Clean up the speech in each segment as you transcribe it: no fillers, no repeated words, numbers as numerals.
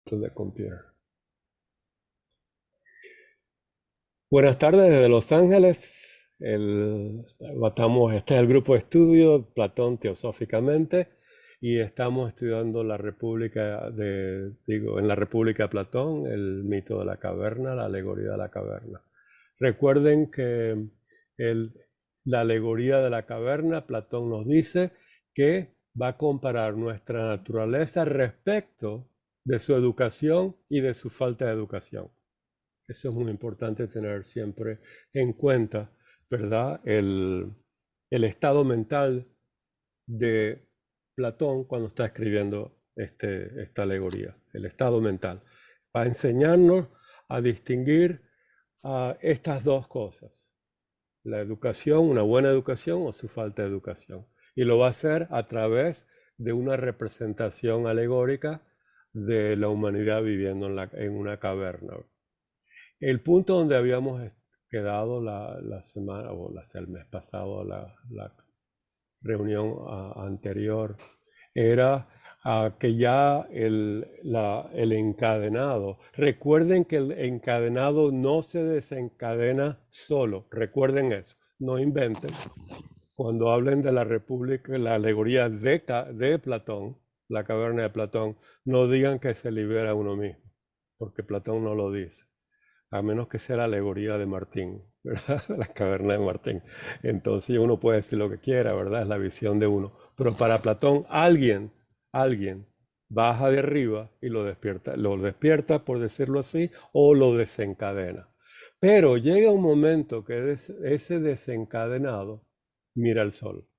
to the computer. Buenas tardes desde Los Ángeles. Este es el grupo de estudio Platón teosóficamente y estamos estudiando en la República de Platón, el mito de la caverna, la alegoría de la caverna. Recuerden que la alegoría de la caverna, Platón nos dice que va a comparar nuestra naturaleza respecto de su educación y de su falta de educación. Eso es muy importante tener siempre en cuenta, ¿verdad? El estado mental de Platón cuando está escribiendo esta alegoría, el estado mental. Va a enseñarnos a distinguir estas dos cosas, la educación, una buena educación o su falta de educación. Y lo va a hacer a través de una representación alegórica de la humanidad viviendo en una caverna. El punto donde habíamos quedado la semana o el mes pasado, la reunión anterior, era que ya el encadenado, recuerden que el encadenado no se desencadena solo, recuerden eso, no inventen. Cuando hablen de la República, la alegoría de Platón, la caverna de Platón, no digan que se libera uno mismo, porque Platón no lo dice, a menos que sea la alegoría de Martín, ¿verdad? La caverna de Martín. Entonces uno puede decir lo que quiera, ¿verdad? Es la visión de uno. Pero para Platón, alguien baja de arriba y lo despierta, por decirlo así, o lo desencadena. Pero llega un momento que ese desencadenado mira el sol.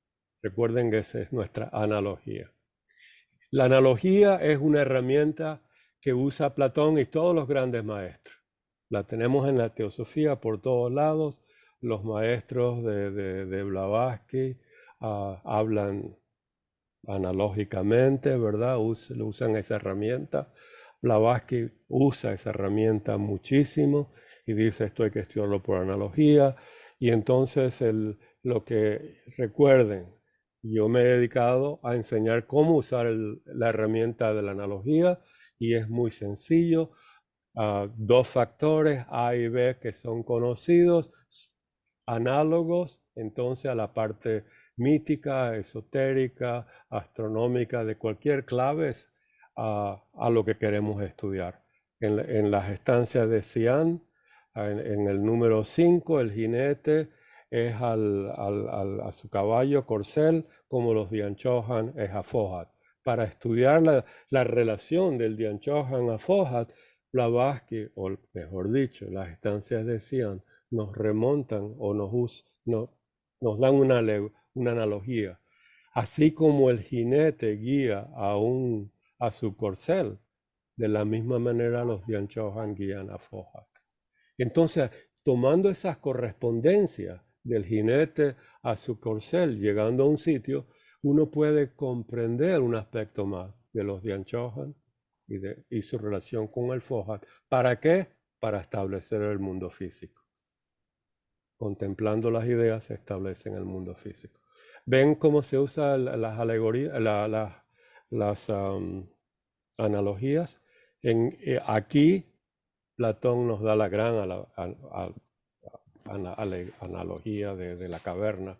Recuerden que esa es nuestra analogía. La analogía es una herramienta que usa Platón y todos los grandes maestros. La tenemos en la teosofía por todos lados. Los maestros de Blavatsky hablan analógicamente, ¿verdad? Usan esa herramienta. Blavatsky usa esa herramienta muchísimo y dice esto hay que estudiarlo por analogía. Y entonces lo que recuerden, yo me he dedicado a enseñar cómo usar la herramienta de la analogía y es muy sencillo. Dos factores A y B que son conocidos, análogos entonces a la parte mítica, esotérica, astronómica, de cualquier clave a lo que queremos estudiar. En las estancias de Xi'an, en el número 5, el jinete es a su caballo corcel, como los Dianchohan es a Fohat. Para estudiar la relación del Dianchohan a Fohat, Blavatsky, o mejor dicho, las estancias de Xi'an, nos remontan o nos dan una analogía. Así como el jinete guía a su corcel, de la misma manera los Dianchohan guían a Fohat. Entonces, tomando esas correspondencias del jinete a su corcel, llegando a un sitio, uno puede comprender un aspecto más de los Dianchohan y su relación con el Fohat. ¿Para qué? Para establecer el mundo físico. Contemplando las ideas se establece en el mundo físico. ¿Ven cómo se usan las alegorías, las analogías? Aquí Platón nos da la gran analogía de la caverna,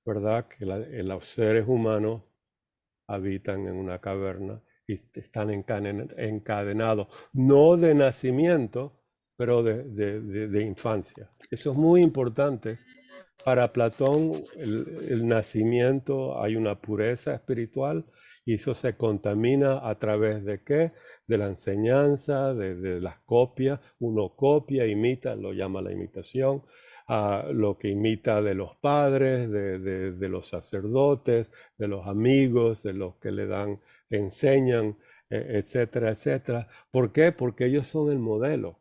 ¿verdad? Que los seres humanos habitan en una caverna y están encadenados, no de nacimiento, pero de infancia. Eso es muy importante. Para Platón, el nacimiento, hay una pureza espiritual y eso se contamina a través de ¿qué? De la enseñanza, de las copias. Uno copia, imita, lo llama la imitación, lo que imita de los padres, de los sacerdotes, de los amigos, de los que le enseñan, etcétera, etcétera. ¿Por qué? Porque ellos son el modelo.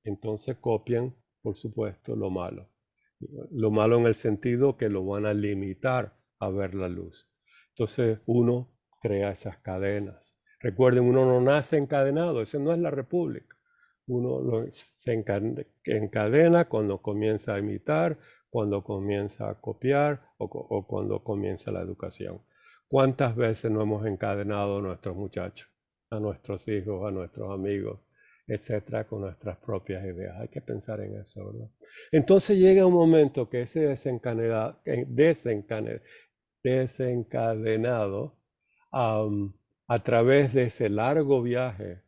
Entonces copian, por supuesto, lo malo. Lo malo en el sentido que lo van a limitar a ver la luz. Entonces uno crea esas cadenas. Recuerden, uno no nace encadenado, eso no es la república. Uno se encadena cuando comienza a imitar, cuando comienza a copiar o cuando comienza la educación. ¿Cuántas veces no hemos encadenado a nuestros muchachos? a nuestros hijos, a nuestros amigos, etcétera, con nuestras propias ideas. Hay que pensar en eso, ¿verdad? Entonces llega un momento que ese desencadenado a través de ese largo viaje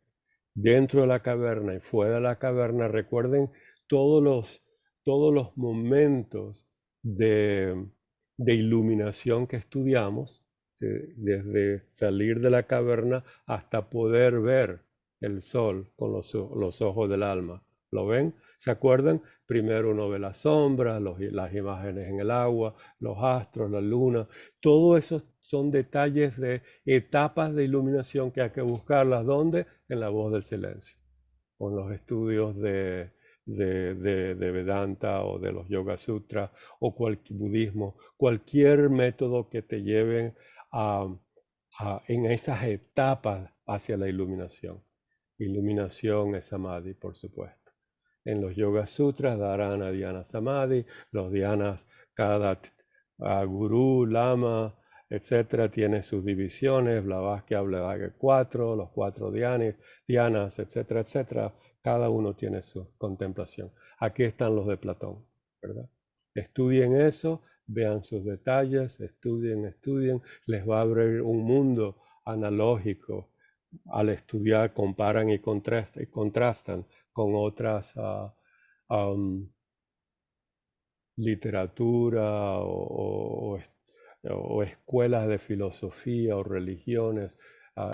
dentro de la caverna y fuera de la caverna, recuerden todos los momentos de iluminación que estudiamos, desde salir de la caverna hasta poder ver el sol con los ojos del alma. ¿Lo ven? ¿Se acuerdan? Primero uno ve las sombras, las imágenes en el agua, los astros, la luna. Todo eso son detalles de etapas de iluminación que hay que buscarlas. ¿Dónde? En la voz del silencio, o en los estudios de Vedanta o de los Yoga Sutras o cualquier budismo, cualquier método que te lleven en esas etapas hacia la iluminación. Iluminación es Samadhi, por supuesto. En los Yoga Sutras, Dharana, Dhyana, Samadhi, los dhyanas, cada gurú, lama, etcétera, tiene sus divisiones. Blavatsky habla de 4, los 4 dhyanas, etcétera, etcétera. Cada uno tiene su contemplación. Aquí están los de Platón, ¿verdad? Estudien eso, vean sus detalles, estudien, les va a abrir un mundo analógico. Al estudiar, comparan y contrastan con otras literatura o escuelas de filosofía o religiones,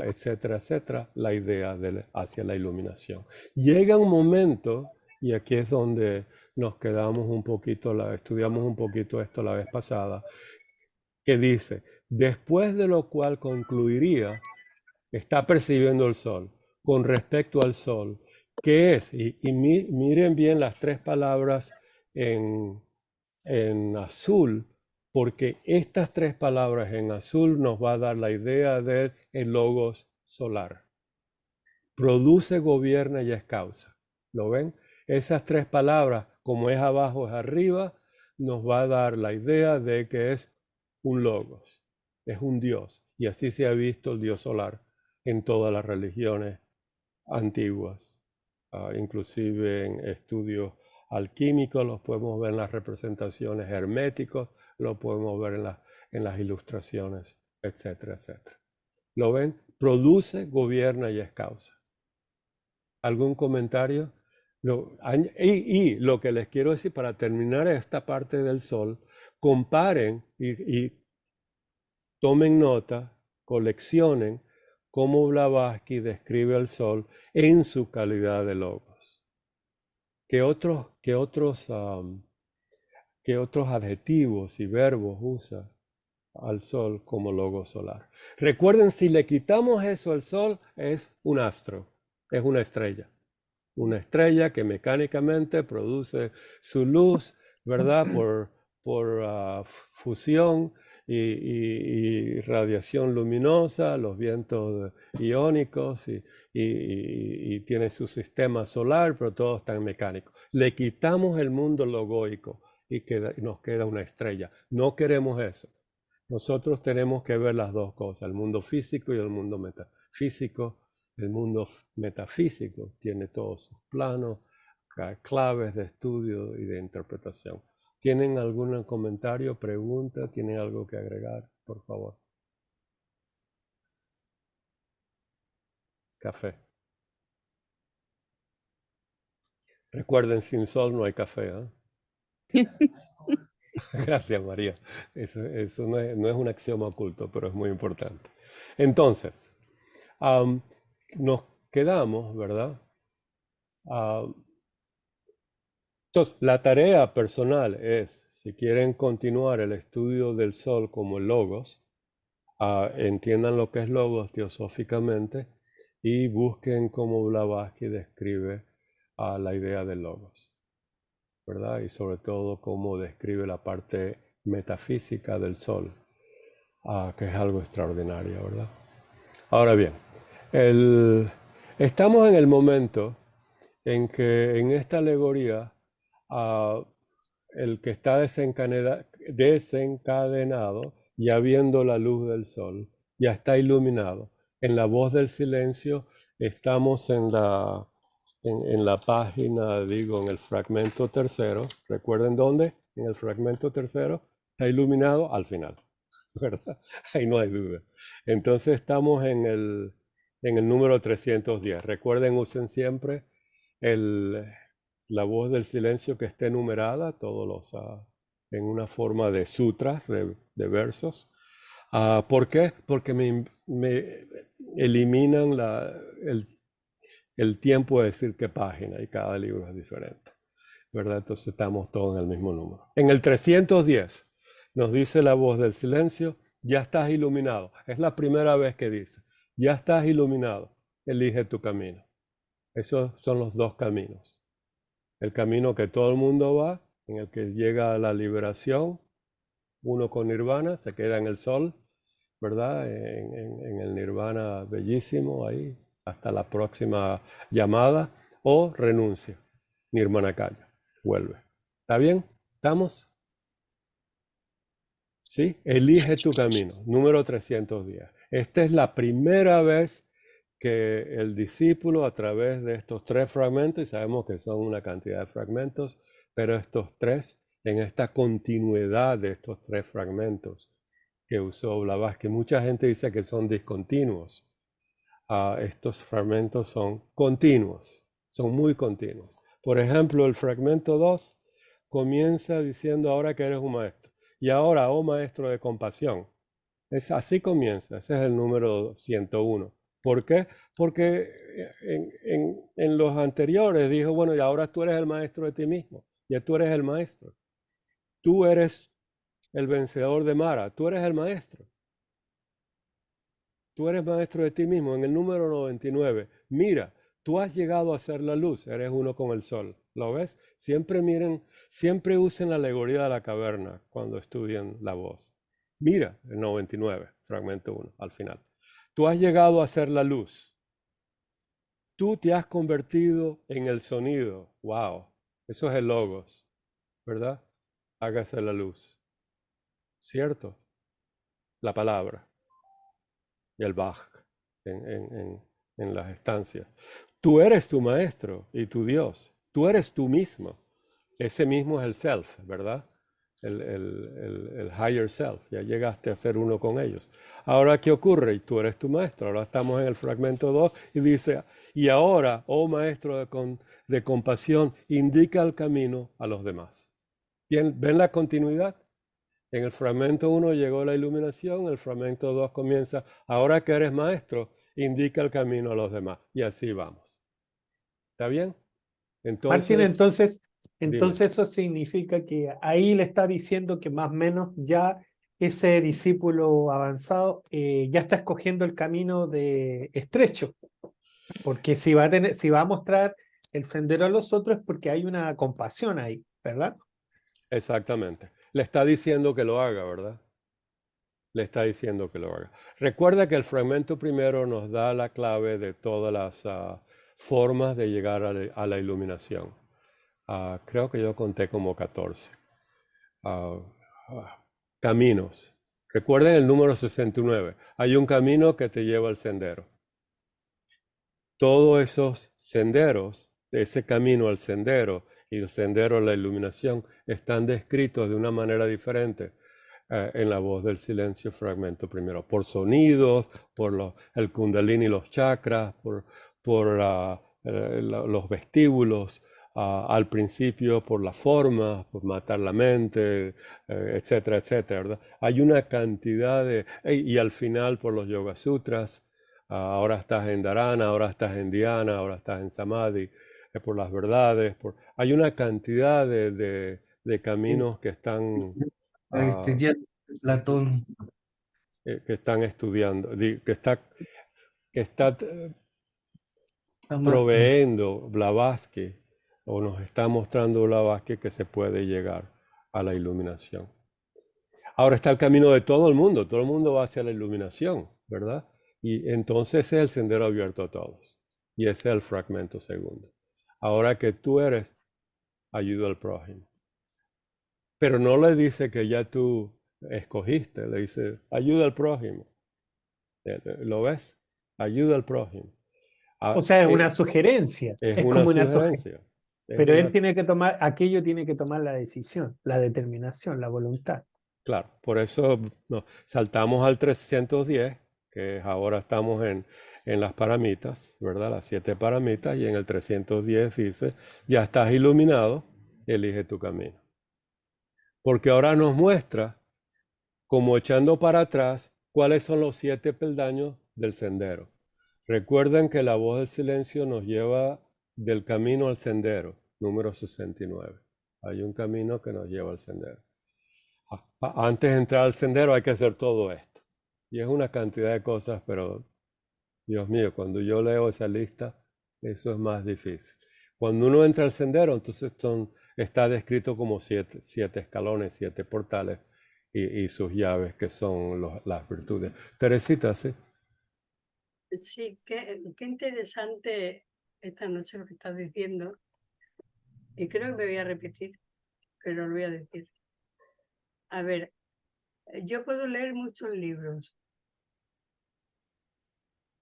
etcétera, etcétera, la idea hacia la iluminación. Llega un momento, y aquí es donde nos quedamos un poquito, estudiamos un poquito esto la vez pasada, que dice, después de lo cual concluiría, está percibiendo el sol. Con respecto al sol, ¿qué es? Y miren bien las 3 palabras en azul, porque estas 3 palabras en azul nos va a dar la idea del logos solar. Produce, gobierna y es causa. ¿Lo ven? Esas 3 palabras, como es abajo es arriba, nos va a dar la idea de que es un logos, es un dios. Y así se ha visto el dios solar en todas las religiones antiguas, inclusive en estudios alquímicos, los podemos ver en las representaciones herméticos, lo podemos ver en las ilustraciones, etcétera, etcétera. ¿Lo ven? Produce, gobierna y es causa. ¿Algún comentario? Y lo que les quiero decir para terminar esta parte del sol, comparen y tomen nota, coleccionen cómo Blavatsky describe al sol en su calidad de logos. ¿Qué otros adjetivos y verbos usa al sol como logo solar? Recuerden, si le quitamos eso al sol, es un astro, es una estrella. Una estrella que mecánicamente produce su luz, ¿verdad? Por fusión y radiación luminosa, los vientos iónicos y tiene su sistema solar, pero todo está en mecánico. Le quitamos el mundo logoico y nos queda una estrella. No queremos eso. Nosotros tenemos que ver las dos cosas, el mundo físico y el mundo metafísico. El mundo metafísico tiene todos sus planos, claves de estudio y de interpretación. ¿Tienen algún comentario, pregunta? ¿Tienen algo que agregar? Por favor. Café. Recuerden, sin sol no hay café. Gracias, María. Eso no es un axioma oculto, pero es muy importante. Entonces, nos quedamos, ¿verdad? Entonces, la tarea personal es, si quieren continuar el estudio del sol como el logos, entiendan lo que es logos teosóficamente y busquen cómo Blavatsky describe la idea del logos, ¿verdad? Y sobre todo cómo describe la parte metafísica del sol, que es algo extraordinario, ¿verdad? Ahora bien, estamos en el momento en que en esta alegoría el que está desencadenado, ya viendo la luz del sol, ya está iluminado. En la voz del silencio estamos en la página, digo, en el fragmento tercero. ¿Recuerden dónde? En el fragmento tercero está iluminado al final, ¿verdad? Ahí no hay duda. Entonces estamos en el número 310. Recuerden, usen siempre el, la voz del silencio que esté numerada, todos los, en una forma de sutras, de versos. ¿Por qué? Porque me eliminan el tiempo de decir qué página y cada libro es diferente, ¿verdad? Entonces estamos todos en el mismo número. En el 310 nos dice la voz del silencio, ya estás iluminado. Es la primera vez que dice, ya estás iluminado, elige tu camino. Esos son los dos caminos. El camino que todo el mundo va, en el que llega a la liberación, uno con nirvana, se queda en el sol, ¿verdad? En el nirvana bellísimo ahí, hasta la próxima llamada, o renuncia, nirvana calla, vuelve. ¿Está bien? ¿Estamos? ¿Sí? Elige tu camino, número 310. Esta es la primera vez que el discípulo, a través de estos tres fragmentos, y sabemos que son una cantidad de fragmentos, pero estos tres, en esta continuidad de estos tres fragmentos que usó Blavatsky, mucha gente dice que son discontinuos. Estos fragmentos son continuos, son muy continuos. Por ejemplo, el fragmento 2 comienza diciendo ahora que eres un maestro. Y ahora, oh maestro de compasión. Así comienza, ese es el número 101. ¿Por qué? Porque en los anteriores dijo, bueno, y ahora tú eres el maestro de ti mismo. Ya tú eres el maestro. Tú eres el vencedor de Mara. Tú eres el maestro. Tú eres maestro de ti mismo. En el número 99, mira, tú has llegado a ser la luz, eres uno con el sol. ¿Lo ves? Siempre miren, siempre usen la alegoría de la caverna cuando estudian la voz. Mira, el 99, fragmento 1, al final. Tú has llegado a ser la luz. Tú te has convertido en el sonido. Wow, eso es el logos, ¿verdad? Hágase la luz. ¿Cierto? La palabra. Y el Bach en las estancias. Tú eres tu maestro y tu Dios. Tú eres tú mismo. Ese mismo es el self, ¿verdad? El higher self. Ya llegaste a ser uno con ellos. Ahora, ¿qué ocurre? Y tú eres tu maestro. Ahora estamos en el fragmento 2 y dice, y ahora, oh maestro de compasión, indica el camino a los demás. Bien, ¿ven la continuidad? En el fragmento 1 llegó la iluminación, el fragmento 2 comienza, ahora que eres maestro, indica el camino a los demás. Y así vamos. ¿Está bien? Martín, Entonces, dime. entonces eso significa que ahí le está diciendo que más o menos ya ese discípulo avanzado ya está escogiendo el camino de estrecho, porque si va a mostrar el sendero a los otros es porque hay una compasión ahí, ¿verdad? Exactamente. Le está diciendo que lo haga, ¿verdad? Le está diciendo que lo haga. Recuerda que el fragmento primero nos da la clave de todas las formas de llegar a la iluminación. Creo que yo conté como 14. ah, Caminos. Recuerden el número 69. Hay un camino que te lleva al sendero. Todos esos senderos, ese camino al sendero y el sendero a la iluminación, están descritos de una manera diferente en la voz del silencio, fragmento primero, por sonidos, por el kundalini y los chakras, por los vestíbulos, al principio por la forma, por matar la mente, etcétera, etcétera, ¿verdad? Hay una cantidad y al final por los Yoga Sutras. Ahora estás en Dharana, ahora estás en Dhyana, ahora estás en Samadhi, por las verdades. Hay una cantidad de caminos que están, ah, Ya Platón. que están estudiando, que está Jamás. proveyendo Blavatsky, o nos está mostrando Blavatsky que se puede llegar a la iluminación. Ahora está el camino de todo el mundo va hacia la iluminación, ¿verdad? Y entonces ese es el sendero abierto a todos. Y ese es el fragmento segundo. Ahora que tú eres, ayuda al prójimo. Pero no le dice que ya tú escogiste, le dice, ayuda al prójimo. ¿Lo ves? ayuda al prójimo. O sea, es una sugerencia, Es es una como una sugerencia. sugerencia. Es Pero una, él tiene que tomar, aquello tiene que tomar la decisión, la determinación, la voluntad. claro, por eso saltamos al 310, que ahora estamos en las paramitas, ¿verdad? Las 7 paramitas, y en el 310 dice, ya estás iluminado, elige tu camino. Porque ahora nos muestra, como echando para atrás, cuáles son los 7 peldaños del sendero. Recuerden que la voz del silencio nos lleva del camino al sendero, número 69. Hay un camino que nos lleva al sendero. Antes de entrar al sendero hay que hacer todo esto. Y es una cantidad de cosas, pero Dios mío, cuando yo leo esa lista, eso es más difícil. Cuando uno entra al sendero, entonces está descrito como 7 escalones, 7 portales y sus llaves, que son las virtudes. Teresita, ¿sí? Sí, qué interesante esta noche lo que estás diciendo. Y creo que me voy a repetir, pero lo voy a decir. A ver, yo puedo leer muchos libros,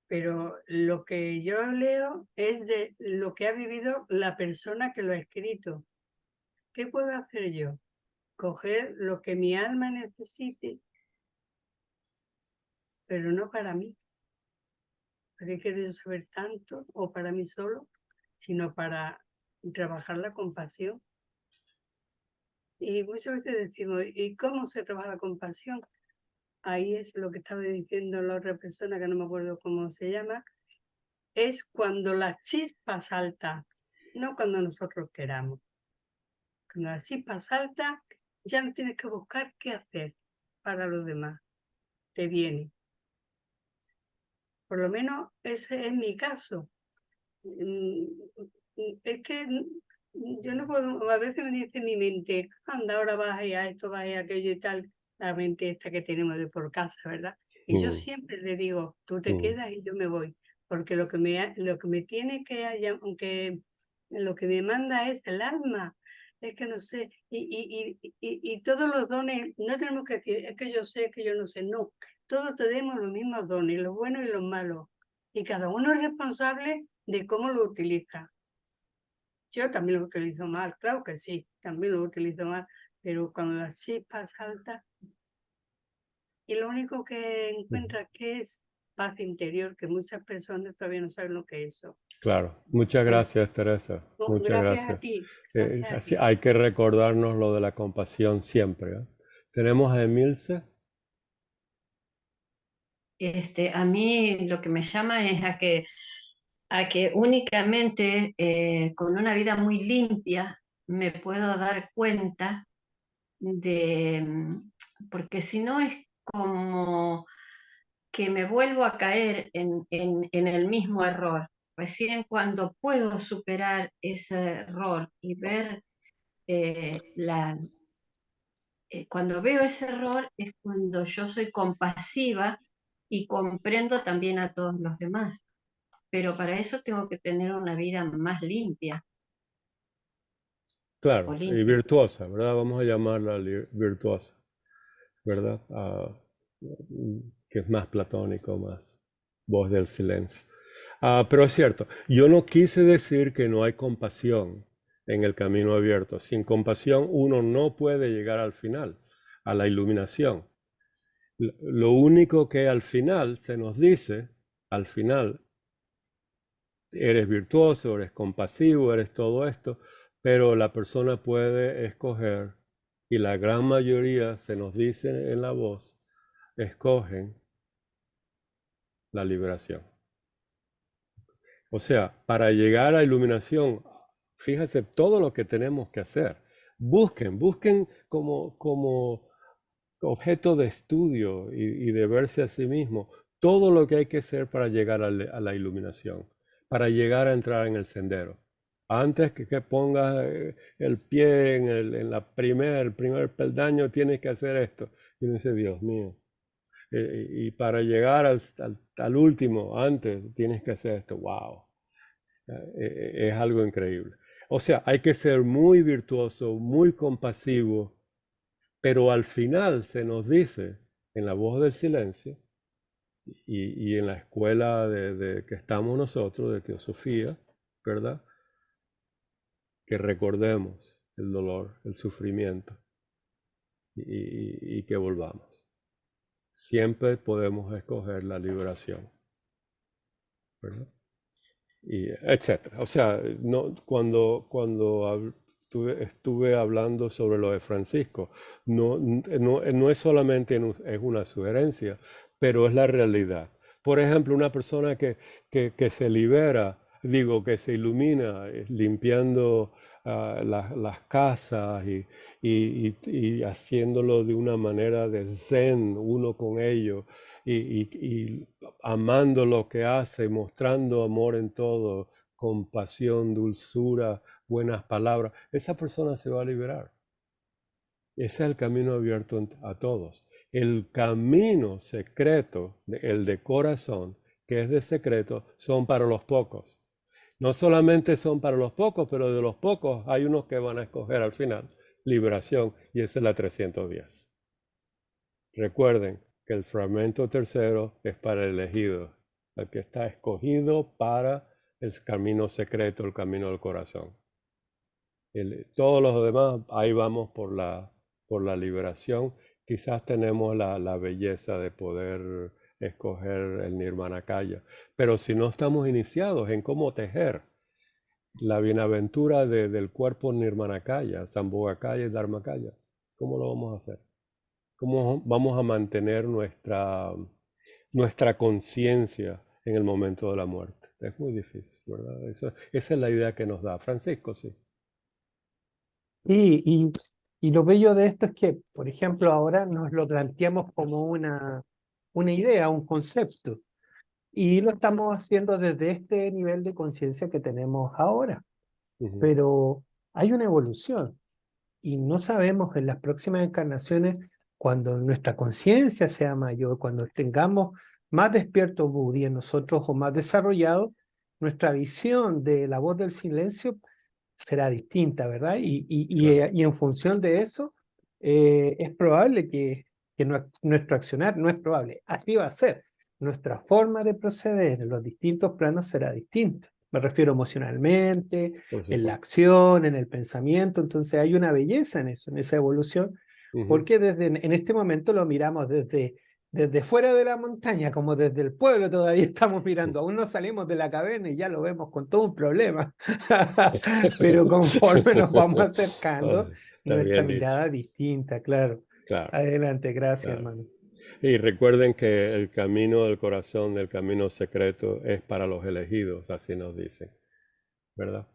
pero lo que yo leo es de lo que ha vivido la persona que lo ha escrito. ¿Qué puedo hacer yo? Coger lo que mi alma necesite, pero no para mí. ¿Para qué quiero yo saber tanto? O para mí solo, sino para trabajar la compasión. Y muchas veces decimos, ¿y cómo se trabaja la compasión? Ahí es lo que estaba diciendo la otra persona, que no me acuerdo cómo se llama, es cuando la chispa salta, no cuando nosotros queramos. Cuando la chispa salta, ya no tienes que buscar qué hacer para los demás, te viene. Por lo menos ese es mi caso. Es que yo no puedo, a veces me dice mi mente, anda, ahora vas a ir a esto, vas a ir a aquello y tal, la mente esta que tenemos de por casa, ¿verdad? Y yo siempre le digo, tú te quedas y yo me voy, porque lo que me tiene que hallar, aunque lo que me manda es el alma, es que no sé, y todos los dones, no tenemos que decir, es que yo sé, es que yo no sé, no, todos tenemos los mismos dones, los buenos y los malos, y cada uno es responsable de cómo lo utiliza. Yo también lo utilizo mal, claro que sí, también lo utilizo mal, pero cuando la chispa salta, y lo único que encuentra que es paz interior, que muchas personas todavía no saben lo que es eso. Claro. Muchas gracias, Teresa. No, Muchas gracias gracias. a ti. Gracias a ti. Hay que recordarnos lo de la compasión siempre, ¿eh? Tenemos a Emilce. A mí lo que me llama es a que únicamente con una vida muy limpia me puedo dar cuenta porque si no es como que me vuelvo a caer en el mismo error. Recién cuando puedo superar ese error y ver cuando veo ese error es cuando yo soy compasiva y comprendo también a todos los demás. Pero para eso tengo que tener una vida más limpia o Claro, y limpia. virtuosa, ¿verdad? Vamos a llamarla virtuosa, ¿verdad? Que es más platónico, más voz del silencio. Pero es cierto, yo no quise decir que no hay compasión en el camino abierto. Sin compasión uno no puede llegar al final, a la iluminación. Lo único que al final se nos dice, al final, eres virtuoso, eres compasivo, eres todo esto, pero la persona puede escoger, y la gran mayoría se nos dice en la voz, escogen la liberación. O sea, para llegar a iluminación, fíjense todo lo que tenemos que hacer. Busquen como objeto de estudio y de verse a sí mismo todo lo que hay que hacer para llegar a la iluminación, para llegar a entrar en el sendero. Antes que pongas el pie en el primer peldaño, tienes que hacer esto. Y uno dice, Dios mío. Y para llegar al último, antes, tienes que hacer esto. ¡Wow! Es algo increíble. O sea, hay que ser muy virtuoso, muy compasivo, pero al final se nos dice, en la voz del silencio, y en la escuela que estamos nosotros, de teosofía, ¿verdad? Que recordemos el dolor, el sufrimiento y que volvamos. Siempre podemos escoger la liberación, ¿verdad? Y etcétera. O sea, no, cuando estuve hablando sobre lo de Francisco, no es solamente es una sugerencia, pero es la realidad. Por ejemplo, una persona que se libera, digo, que se ilumina limpiando las casas y haciéndolo de una manera de zen, uno con ellos, y amando lo que hace, mostrando amor en todo, compasión, dulzura, buenas palabras, esa persona se va a liberar. Ese es el camino abierto a todos. El camino secreto, el de corazón, que es de secreto, son para los pocos. No solamente son para los pocos, pero de los pocos hay unos que van a escoger al final liberación, y esa es la 310. Recuerden que el fragmento tercero es para el elegido, el que está escogido para el camino secreto, el camino del corazón. Todos los demás, ahí vamos por la liberación. Quizás tenemos la belleza de poder escoger el Nirmanakaya, pero si no estamos iniciados en cómo tejer la bienaventura del cuerpo Nirmanakaya, Sambhogakaya y Dharmakaya, ¿cómo lo vamos a hacer? ¿Cómo vamos a mantener nuestra conciencia en el momento de la muerte? Es muy difícil, ¿verdad? Esa es la idea que nos da Francisco, sí. Y lo bello de esto es que, por ejemplo, ahora nos lo planteamos como una idea, un concepto, y lo estamos haciendo desde este nivel de conciencia que tenemos ahora. Ujú, Pero hay una evolución y no sabemos en las próximas encarnaciones, cuando nuestra conciencia sea mayor, cuando tengamos más despierto Buddhi en nosotros o más desarrollado, nuestra visión de la voz del silencio será distinta, ¿verdad? claro. Y en función de eso, es probable que nuestro accionar, no es probable, así va a ser. Nuestra forma de proceder en los distintos planos será distinta. Me refiero emocionalmente, Por en la supuesto. acción, en el pensamiento. Entonces hay una belleza en eso, en esa evolución, Ujú, porque en este momento lo miramos desde fuera de la montaña, como desde el pueblo todavía estamos mirando. Aún no salimos de la caverna y ya lo vemos con todo un problema. Pero conforme nos vamos Ah, acercando, está nuestra bien dicho. mirada es distinta, claro. Claro, Adelante, gracias, claro. hermano. Y recuerden que el camino del corazón, el camino secreto, es para los elegidos, así nos dicen, ¿verdad?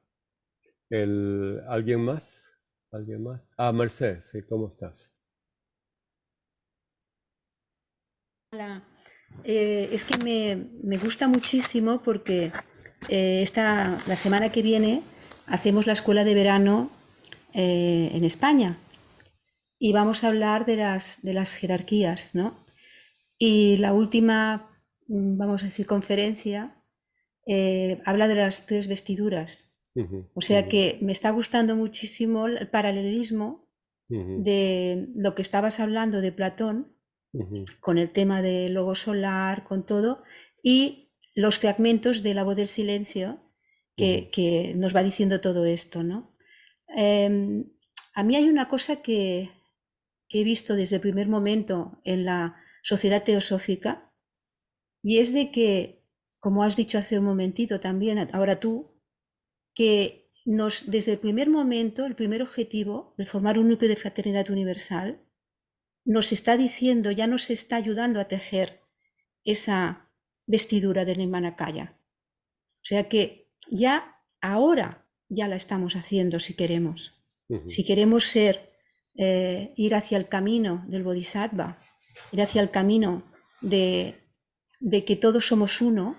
¿Alguien más? ¿Alguien más? Ah, Mercedes, sí, ¿cómo estás? Hola. Es que me gusta muchísimo porque la semana que viene hacemos la escuela de verano en España y vamos a hablar de las jerarquías, ¿no? Y la última, vamos a decir, conferencia habla de las tres vestiduras. Ujú, O sea ujú, que me está gustando muchísimo el paralelismo ujú, de lo que estabas hablando de Platón ujú, con el tema del logo solar, con todo, y los fragmentos de la voz del silencio ujú, que nos va diciendo todo esto, ¿no? Eh, a mí hay una cosa que he visto desde el primer momento en la sociedad teosófica, y es de que, como has dicho hace un momentito también, ahora tú, que desde el primer momento, el primer objetivo, de formar un núcleo de fraternidad universal, nos está diciendo, ya nos está ayudando a tejer esa vestidura del Nirmanakaya. O sea que ya ahora ya la estamos haciendo si queremos. ujú. Si queremos ir hacia el camino del Bodhisattva, ir hacia el camino de que todos somos uno,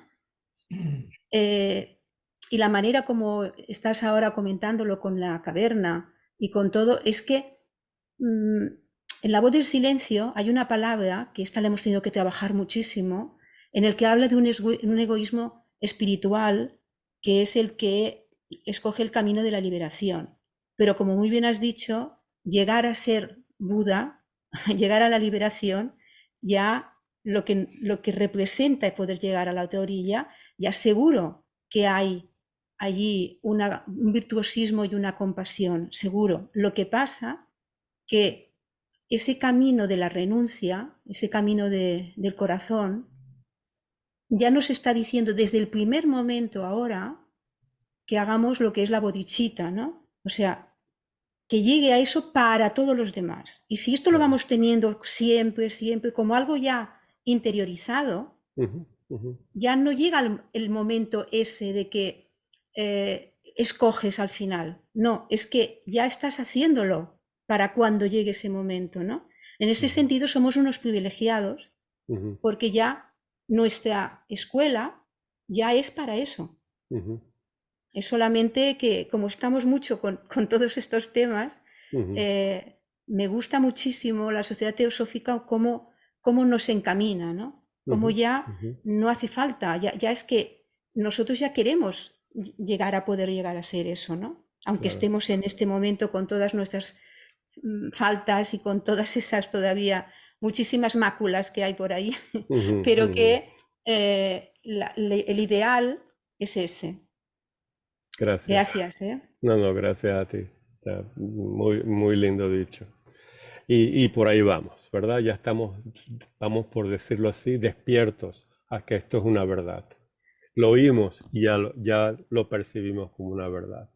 y la manera como estás ahora comentándolo con la caverna y con todo, es que en la voz del silencio hay una palabra que esta la hemos tenido que trabajar muchísimo, en el que habla de un egoísmo espiritual que es el que escoge el camino de la liberación. Pero como muy bien has dicho, llegar a ser Buda, llegar a la liberación, ya lo que representa poder llegar a la otra orilla, ya seguro que hay allí un virtuosismo y una compasión, seguro. Lo que pasa que ese camino de la renuncia, ese camino del corazón, ya nos está diciendo desde el primer momento ahora que hagamos lo que es la bodhicitta, ¿no? O sea, que llegue a eso para todos los demás. Y si esto lo vamos teniendo siempre, siempre, como algo ya interiorizado, ya no llega el momento ese de que escoges al final. No, es que ya estás haciéndolo para cuando llegue ese momento, ¿no? En ese sentido somos unos privilegiados porque ya nuestra escuela ya es para eso. Es solamente que como estamos mucho con todos estos temas, me gusta muchísimo la sociedad teosófica cómo nos encamina, ¿no? Como ya no hace falta, ya es que nosotros ya queremos llegar a poder llegar a ser eso, ¿no? Aunque estemos en este momento con todas nuestras faltas y con todas esas todavía muchísimas máculas que hay por ahí, pero que el ideal es ese. Gracias. No, gracias a ti. Está muy, muy lindo dicho. Y por ahí vamos, ¿verdad? Ya vamos por decirlo así, despiertos a que esto es una verdad. Lo oímos y ya lo percibimos como una verdad.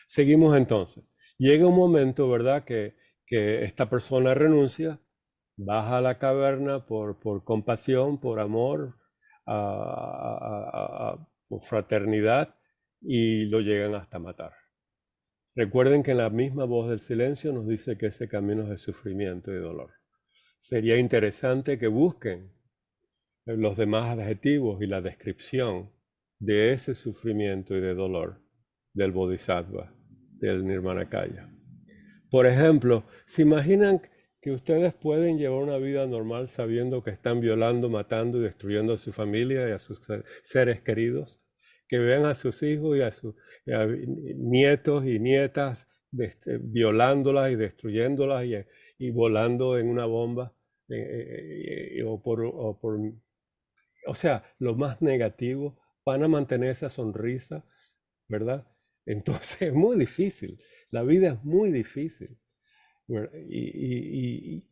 Seguimos entonces. Llega un momento, ¿verdad? Que esta persona renuncia, baja a la caverna por compasión, por amor, por fraternidad, y lo llegan hasta matar. Recuerden que en la misma voz del silencio nos dice que ese camino es de sufrimiento y dolor. Sería interesante que busquen los demás adjetivos y la descripción de ese sufrimiento y de dolor del Bodhisattva, del Nirmanakaya. Por ejemplo, ¿se imaginan que ustedes pueden llevar una vida normal sabiendo que están violando, matando y destruyendo a su familia y a sus seres queridos? Que vean a sus hijos y a sus nietos y nietas violándolas y destruyéndolas y volando en una bomba o sea, lo más negativo, van a mantener esa sonrisa, ¿verdad? Entonces es muy difícil, la vida es muy difícil. Y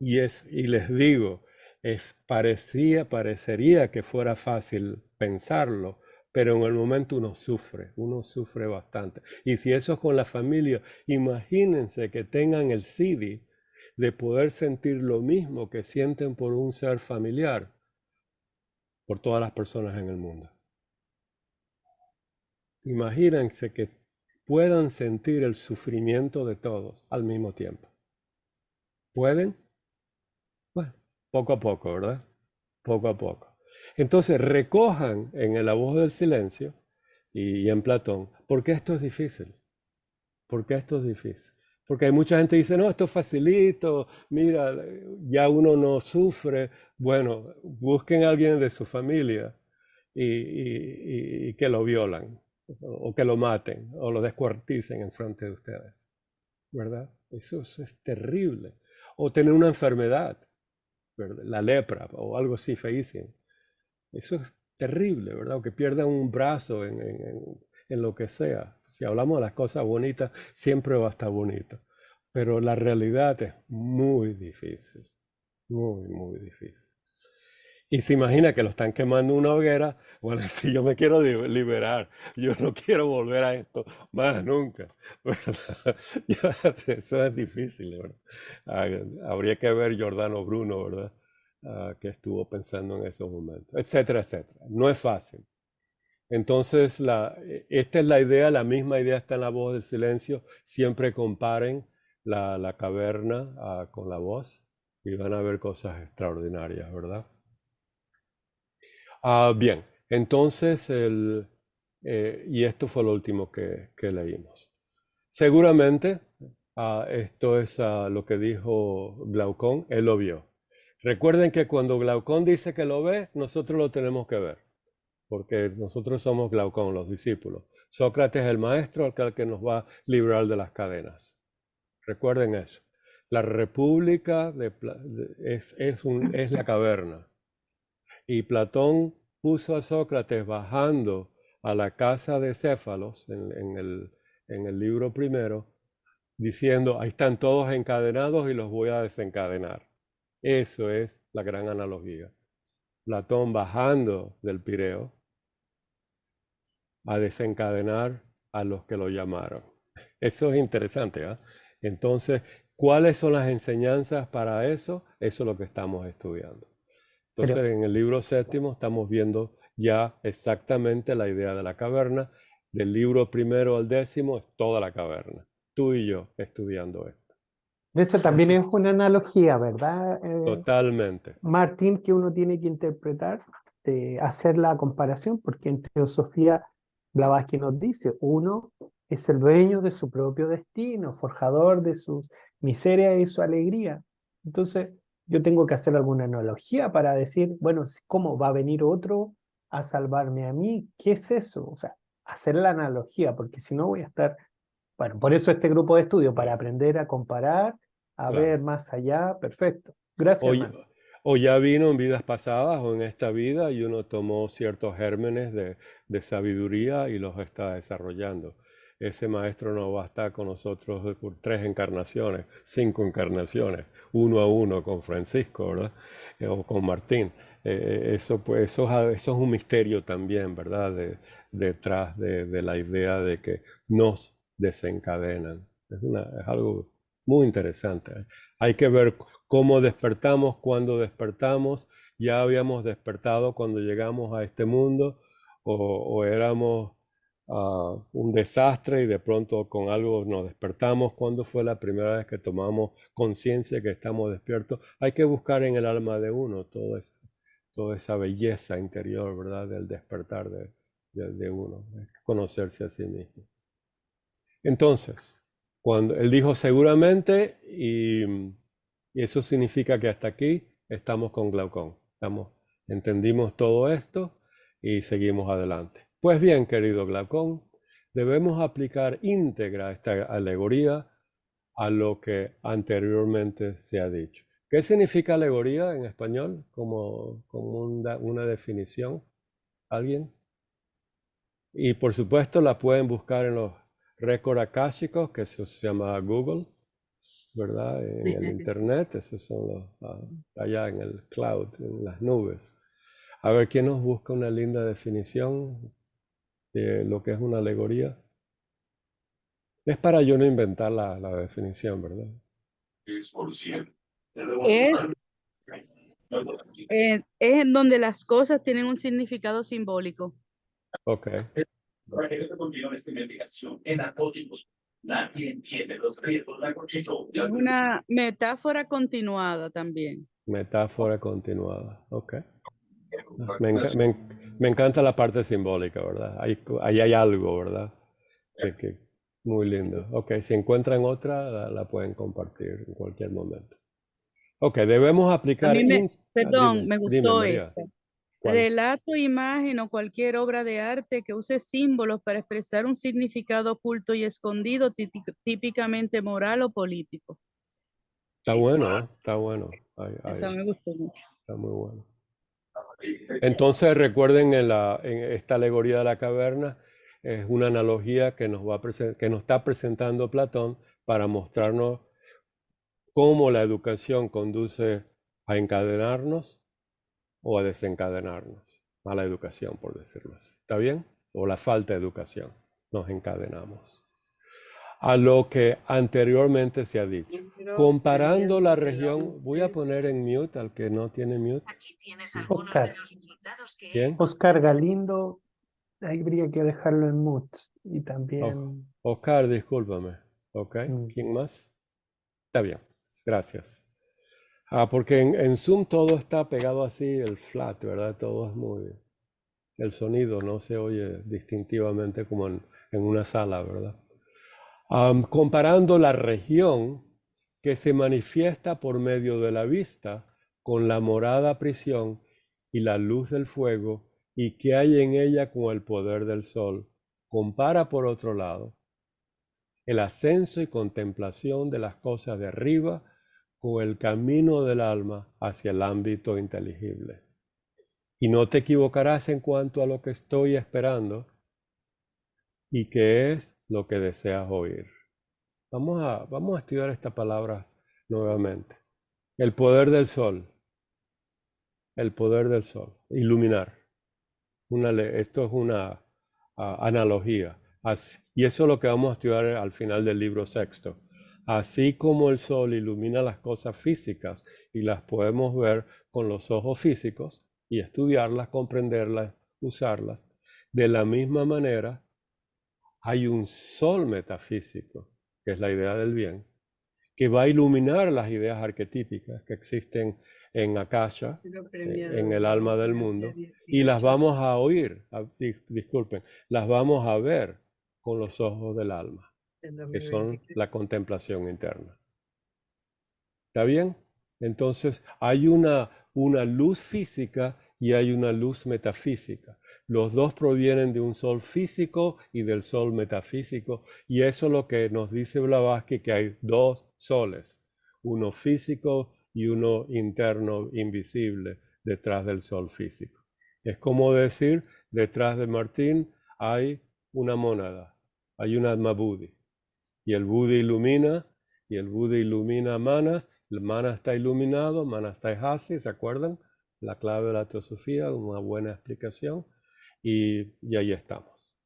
les digo, parecería que fuera fácil pensarlo, pero en el momento uno sufre bastante. Y si eso es con la familia, imagínense que tengan el siddhi de poder sentir lo mismo que sienten por un ser familiar, por todas las personas en el mundo. Imagínense que puedan sentir el sufrimiento de todos al mismo tiempo. ¿Pueden? Bueno, poco a poco, ¿verdad? Poco a poco. Entonces recojan en la voz del silencio y en Platón, ¿por qué esto es difícil? ¿Por qué esto es difícil? Porque hay mucha gente que dice, no, esto es facilito, mira, ya uno no sufre. Bueno, busquen a alguien de su familia y que lo violan, o que lo maten, o lo descuarticen en frente de ustedes, ¿verdad? Eso es terrible. O tener una enfermedad, ¿verdad? La lepra o algo así feísimo. Eso es terrible, ¿verdad? O que pierdan un brazo en lo que sea. Si hablamos de las cosas bonitas, siempre va a estar bonito. Pero la realidad es muy difícil, muy, muy difícil. Y se imagina que lo están quemando en una hoguera. Bueno, si yo me quiero liberar, yo no quiero volver a esto más nunca, ¿verdad? Eso es difícil, ¿verdad? Habría que ver Giordano Bruno, ¿verdad? Que estuvo pensando en esos momentos, etcétera, etcétera. No es fácil. Entonces, esta es la idea, la misma idea está en la voz del silencio. Siempre comparen la caverna con la voz y van a ver cosas extraordinarias, ¿verdad? Bien, entonces, y esto fue lo último que leímos. Seguramente, esto es lo que dijo Glaucón, él lo vio. Recuerden que cuando Glaucón dice que lo ve, nosotros lo tenemos que ver, porque nosotros somos Glaucón, los discípulos. Sócrates es el maestro, el que nos va a librar de las cadenas. Recuerden eso. La república es la caverna. Y Platón puso a Sócrates bajando a la casa de Céfalos en el libro primero, diciendo, ahí están todos encadenados y los voy a desencadenar. Eso es la gran analogía. Platón bajando del Pireo a desencadenar a los que lo llamaron. Eso es interesante, ¿eh? Entonces, ¿cuáles son las enseñanzas para eso? Eso es lo que estamos estudiando. Entonces, Pero, en el libro séptimo estamos viendo ya exactamente la idea de la caverna. Del libro primero al 10º es toda la caverna. Tú y yo estudiando esto. eso también es una analogía, ¿verdad, Totalmente. Martín, que uno tiene que interpretar, hacer la comparación, porque en teosofía Blavatsky nos dice, uno es el dueño de su propio destino, forjador de sus miserias y su alegría. Entonces, yo tengo que hacer alguna analogía para decir, bueno, ¿cómo va a venir otro a salvarme a mí? ¿Qué es eso? O sea, hacer la analogía, porque si no voy a estar, bueno, por eso este grupo de estudio, para aprender a comparar, a Claro. ver más allá, perfecto. Gracias, O, hermano. o ya vino en vidas pasadas o en esta vida y uno tomó ciertos gérmenes de sabiduría y los está desarrollando. Ese maestro no va a estar con nosotros por 3 encarnaciones, 5 encarnaciones, uno a uno con Francisco, ¿verdad? O con Martín. Eso, pues, eso es un misterio también, ¿verdad? Detrás de la idea de que nos desencadenan. Es algo muy interesante. Hay que ver cómo despertamos, cuándo despertamos. Ya habíamos despertado cuando llegamos a este mundo o éramos un desastre y de pronto con algo nos despertamos. ¿Cuándo fue la primera vez que tomamos conciencia que estamos despiertos? Hay que buscar en el alma de uno toda esa belleza interior, ¿verdad? Del despertar de uno, conocerse a sí mismo. Entonces, cuando él dijo seguramente, y eso significa que hasta aquí estamos con Glaucón. Entendimos todo esto y seguimos adelante. Pues bien, querido Glaucón, debemos aplicar íntegra esta alegoría a lo que anteriormente se ha dicho. ¿Qué significa alegoría en español? Como una definición. ¿Alguien? Y por supuesto la pueden buscar en los récords akáshicos, que eso se llama Google, ¿verdad? En el internet, esos son allá en el cloud, en las nubes. A ver, ¿quién nos busca una linda definición de lo que es una alegoría? Es para yo no inventar la definición, ¿verdad? Es, es en donde las cosas tienen un significado simbólico. Ok. Para que esto continúe esta investigación en narcóticos, nadie entiende los riesgos narcóticos. Es una metáfora continuada también. Metáfora continuada. Ok. Me encanta la parte simbólica, ¿verdad? Ahí hay algo, ¿verdad? Muy lindo. Ok, si encuentran otra, la pueden compartir en cualquier momento. Ok, debemos A aplicar... mí perdón, me Dime, gustó María. esta. ¿Cuál? Relato, imagen o cualquier obra de arte que use símbolos para expresar un significado oculto y escondido, típicamente moral o político. Está bueno, ¿eh? Está bueno. Esa me gustó mucho. Está muy bueno. Entonces recuerden en esta alegoría de la caverna, es una analogía que nos está presentando Platón para mostrarnos cómo la educación conduce a encadenarnos o a desencadenarnos. A la educación, por decirlo así. ¿Está bien? O la falta de educación. Nos encadenamos. A lo que anteriormente se ha dicho. Comparando la región, voy a poner en mute al que no tiene mute. Aquí tienes algunos de los resultados que ¿Quién? Oscar Galindo, ahí habría que dejarlo en mute. Y también... Oscar, discúlpame. Ok, Mm. ¿quién más? Está bien, gracias. Porque en Zoom todo está pegado así, el flat, ¿verdad? Todo es muy... El sonido no se oye distintivamente como en una sala, ¿verdad? Comparando la región que se manifiesta por medio de la vista con la morada prisión y la luz del fuego y que hay en ella con el poder del sol. Compara por otro lado el ascenso y contemplación de las cosas de arriba con el camino del alma hacia el ámbito inteligible. Y no te equivocarás en cuanto a lo que estoy esperando y qué es lo que deseas oír. Vamos a estudiar estas palabras nuevamente. El poder del sol. El poder del sol. Iluminar. Esto es una analogía. Y eso es lo que vamos a estudiar al final del libro sexto. Así como el sol ilumina las cosas físicas y las podemos ver con los ojos físicos y estudiarlas, comprenderlas, usarlas, de la misma manera hay un sol metafísico, que es la idea del bien, que va a iluminar las ideas arquetípicas que existen en Akasha, en el alma del mundo, y las vamos a oír, disculpen, las vamos a ver con los ojos del alma, que son la contemplación interna. ¿Está bien? Entonces hay una luz física y hay una luz metafísica. Los dos provienen de un sol físico y del sol metafísico, y eso es lo que nos dice Blavatsky, que hay dos soles, uno físico y uno interno invisible detrás del sol físico. Es como decir, detrás de Martín hay una mónada, hay una Atma Buddhi, y el Buddhi ilumina, y el Buddhi ilumina a Manas, el Manas está iluminado, Manas está Hasi, ¿se acuerdan? La clave de la teosofía, una buena explicación. Y ahí estamos.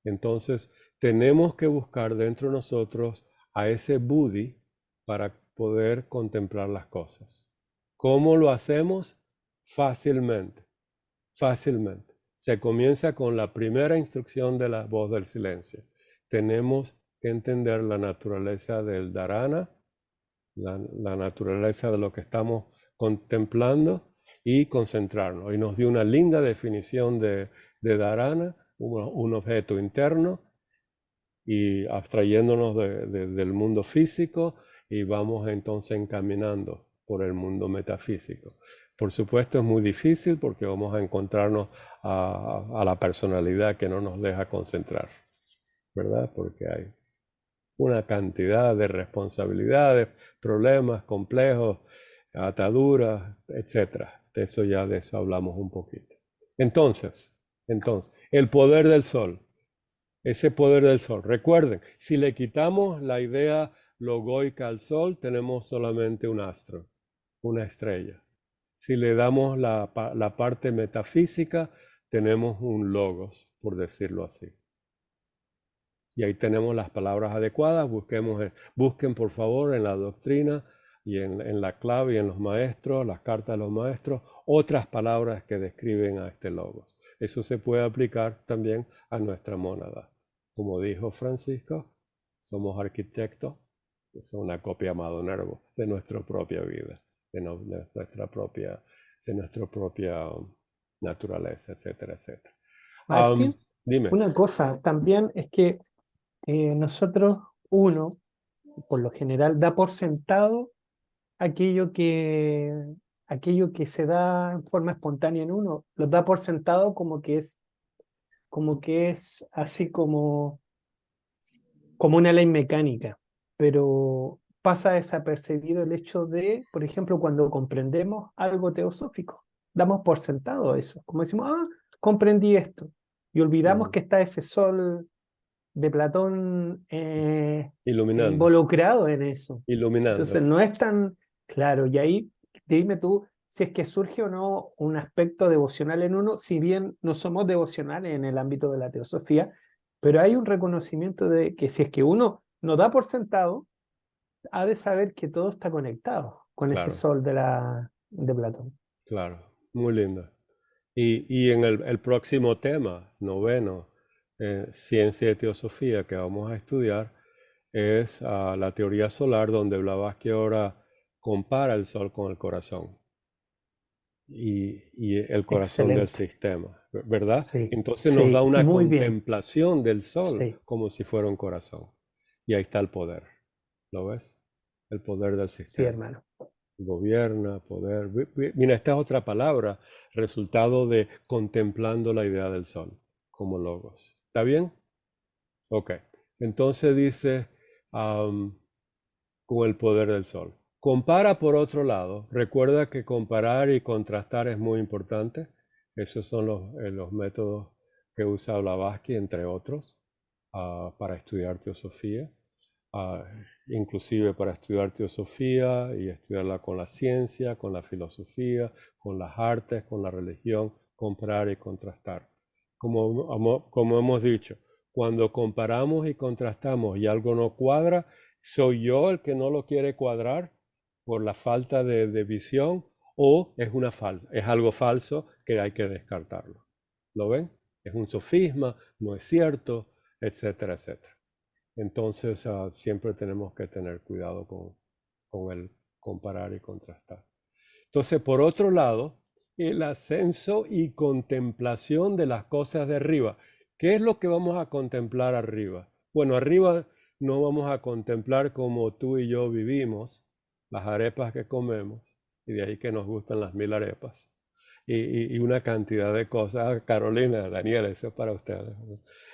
Entonces, tenemos que buscar dentro de nosotros a ese Buddhi para poder contemplar las cosas. ¿Cómo lo hacemos? Fácilmente. Fácilmente. Se comienza con la primera instrucción de la voz del silencio. Tenemos que entender la naturaleza del dharana, la naturaleza de lo que estamos contemplando y concentrarnos. Y nos dio una linda definición de dharana, un objeto interno, y abstrayéndonos del mundo físico, y vamos entonces encaminando por el mundo metafísico. Por supuesto es muy difícil porque vamos a encontrarnos a la personalidad que no nos deja concentrar, ¿verdad? Porque hay una cantidad de responsabilidades, problemas complejos, ataduras, etc. De eso hablamos un poquito. Entonces, el poder del sol, ese poder del sol. Recuerden, si le quitamos la idea logoica al sol, tenemos solamente un astro, una estrella. Si le damos la parte metafísica, tenemos un logos, por decirlo así. Y ahí tenemos las palabras adecuadas. Busquen por favor en la doctrina y en la clave y en los maestros, las cartas de los maestros, otras palabras que describen a este logos. Eso se puede aplicar también a nuestra mónada. Como dijo Francisco, somos arquitectos, es una copia Amado Nervo de nuestra propia vida, de nuestra propia naturaleza, etcétera, etcétera. Martín, Dime. una cosa también es que nosotros, uno, por lo general, da por sentado aquello que se da en forma espontánea en uno, lo da por sentado como que es así como una ley mecánica, pero pasa desapercibido el hecho de, por ejemplo, cuando comprendemos algo teosófico, damos por sentado eso, como decimos, comprendí esto, y olvidamos que está ese sol de Platón Iluminando. involucrado en eso. Iluminando. Entonces no es tan claro, y ahí dime tú si es que surge o no un aspecto devocional en uno, si bien no somos devocionales en el ámbito de la teosofía, pero hay un reconocimiento de que si es que uno no da por sentado, ha de saber que todo está conectado con ese sol de Platón. Claro, muy lindo. Y en el próximo tema, noveno, ciencia y teosofía, que vamos a estudiar, es la teoría solar, donde Blavatsky ahora compara el sol con el corazón. Y el corazón del sistema, ¿verdad? Sí, entonces nos da una contemplación del sol como si fuera un corazón. Y ahí está el poder. ¿Lo ves? El poder del sistema. Sí, hermano. Gobierna, poder. Mira, esta es otra palabra, resultado de contemplando la idea del sol como logos. ¿Está bien? Ok. Entonces dice con el poder del sol. Compara por otro lado. Recuerda que comparar y contrastar es muy importante. Esos son los métodos que usa Blavatsky, entre otros, para estudiar teosofía. Inclusive para estudiar teosofía y estudiarla con la ciencia, con la filosofía, con las artes, con la religión, comparar y contrastar. Como hemos dicho, cuando comparamos y contrastamos y algo no cuadra, ¿soy yo el que no lo quiere cuadrar por la falta de visión o es algo falso que hay que descartarlo? ¿Lo ven? Es un sofisma, no es cierto, etcétera, etcétera. Entonces siempre tenemos que tener cuidado con el comparar y contrastar. Entonces, por otro lado, el ascenso y contemplación de las cosas de arriba. ¿Qué es lo que vamos a contemplar arriba? Bueno, arriba no vamos a contemplar como tú y yo vivimos, las arepas que comemos, y de ahí que nos gustan las 1000 arepas, y una cantidad de cosas. Carolina, Daniel, eso es para ustedes.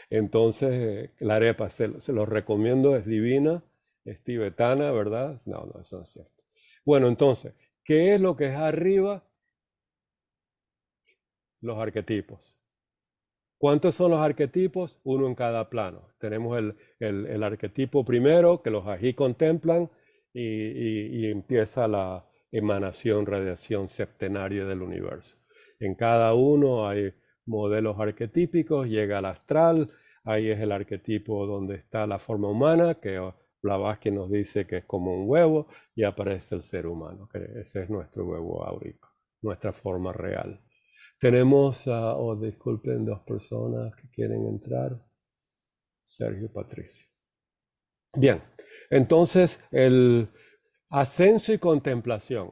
Entonces, la arepa, se los recomiendo, es divina, es tibetana, ¿verdad? No, eso no es cierto. Bueno, entonces, ¿qué es lo que es arriba? Los arquetipos. ¿Cuántos son los arquetipos? Uno en cada plano. Tenemos el arquetipo primero, que los ají contemplan, y empieza la emanación, radiación septenaria del universo. En cada uno hay modelos arquetípicos, llega al astral, ahí es el arquetipo donde está la forma humana, que Blavatsky nos dice que es como un huevo, y aparece el ser humano, que ese es nuestro huevo áurico, nuestra forma real. Tenemos, disculpen, 2 personas que quieren entrar. Sergio y Patricio. Bien, entonces el ascenso y contemplación.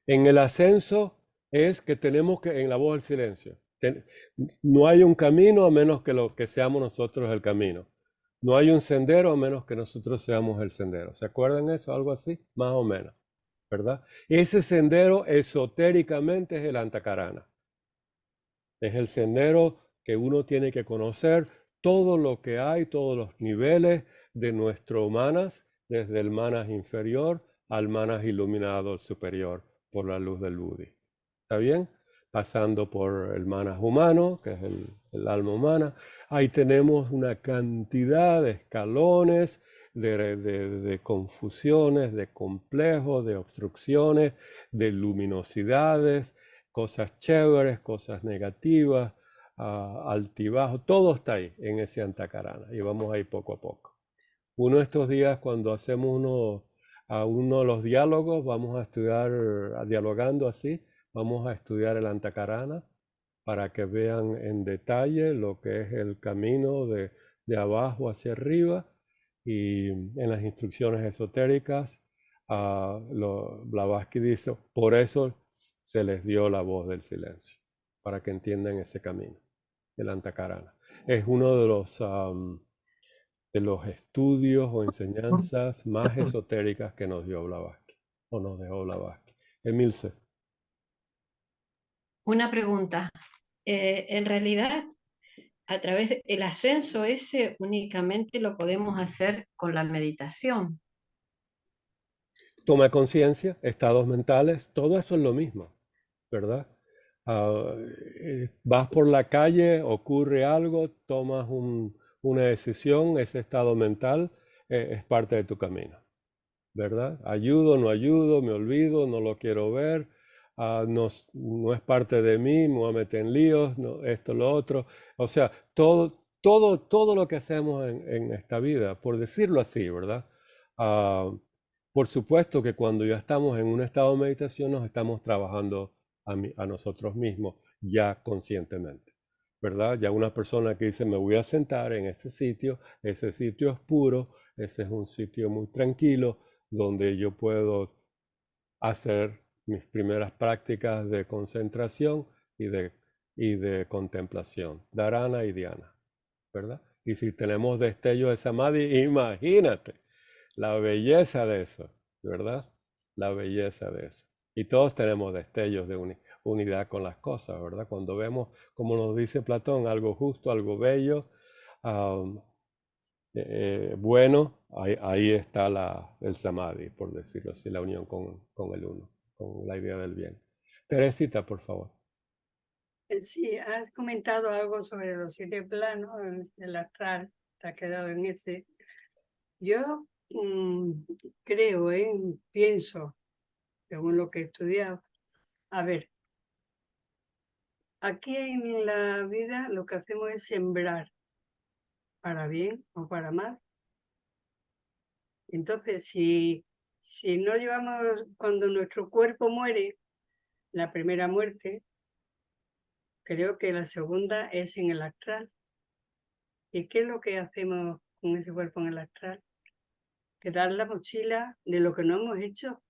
En el ascenso es que tenemos que, en la voz del silencio, no hay un camino a menos que seamos nosotros el camino. No hay un sendero a menos que nosotros seamos el sendero. ¿Se acuerdan eso? Algo así, más o menos, ¿verdad? Ese sendero esotéricamente es el Antakarana. Es el sendero que uno tiene que conocer todo lo que hay, todos los niveles de nuestro manas, desde el manas inferior al manas iluminado superior por la luz del Buddhi. ¿Está bien? Pasando por el manas humano, que es el alma humana. Ahí tenemos una cantidad de escalones, de confusiones, de complejos, de obstrucciones, de luminosidades, cosas chéveres, cosas negativas, altibajos, todo está ahí en ese Antakarana y vamos ahí poco a poco. Uno de estos días, cuando hacemos uno de los diálogos, vamos a estudiar, dialogando así, vamos a estudiar el Antakarana para que vean en detalle lo que es el camino de abajo hacia arriba, y en las instrucciones esotéricas Blavatsky dice, por eso se les dio la voz del silencio, para que entiendan ese camino, el Antakarana. Es uno de los estudios o enseñanzas más esotéricas que nos dio Blavatsky, o nos dejó Blavatsky. Emilce. Una pregunta. En realidad, a través del ascenso ese únicamente lo podemos hacer con la meditación. Toma de conciencia, estados mentales, todo eso es lo mismo, ¿verdad? Vas por la calle, ocurre algo, tomas una decisión, ese estado mental es parte de tu camino, ¿verdad? Ayudo, no ayudo, me olvido, no lo quiero ver, no es parte de mí, me voy a meter en líos, no, esto, lo otro. O sea, todo lo que hacemos en esta vida, por decirlo así, ¿verdad? Por supuesto que cuando ya estamos en un estado de meditación nos estamos trabajando a nosotros mismos ya conscientemente, ¿verdad? Ya una persona que dice, me voy a sentar en ese sitio es puro, ese es un sitio muy tranquilo donde yo puedo hacer mis primeras prácticas de concentración y de contemplación, dharana y dhyana, ¿verdad? Y si tenemos destello de samadhi, imagínate la belleza de eso, ¿verdad? La belleza de eso. Y todos tenemos destellos de unidad con las cosas, ¿verdad? Cuando vemos, como nos dice Platón, algo justo, algo bello, bueno, ahí está el samadhi, por decirlo así, la unión con el uno, con la idea del bien. Teresita, por favor. Sí, has comentado algo sobre los 7 planos, el astral, te has quedado en ese. Yo creo, pienso, según lo que he estudiado, a ver, aquí en la vida lo que hacemos es sembrar, para bien o para mal. Entonces, si no llevamos, cuando nuestro cuerpo muere, la primera muerte, creo que la segunda es en el astral. ¿Y qué es lo que hacemos con ese cuerpo en el astral? Quedar la mochila de lo que no hemos hecho.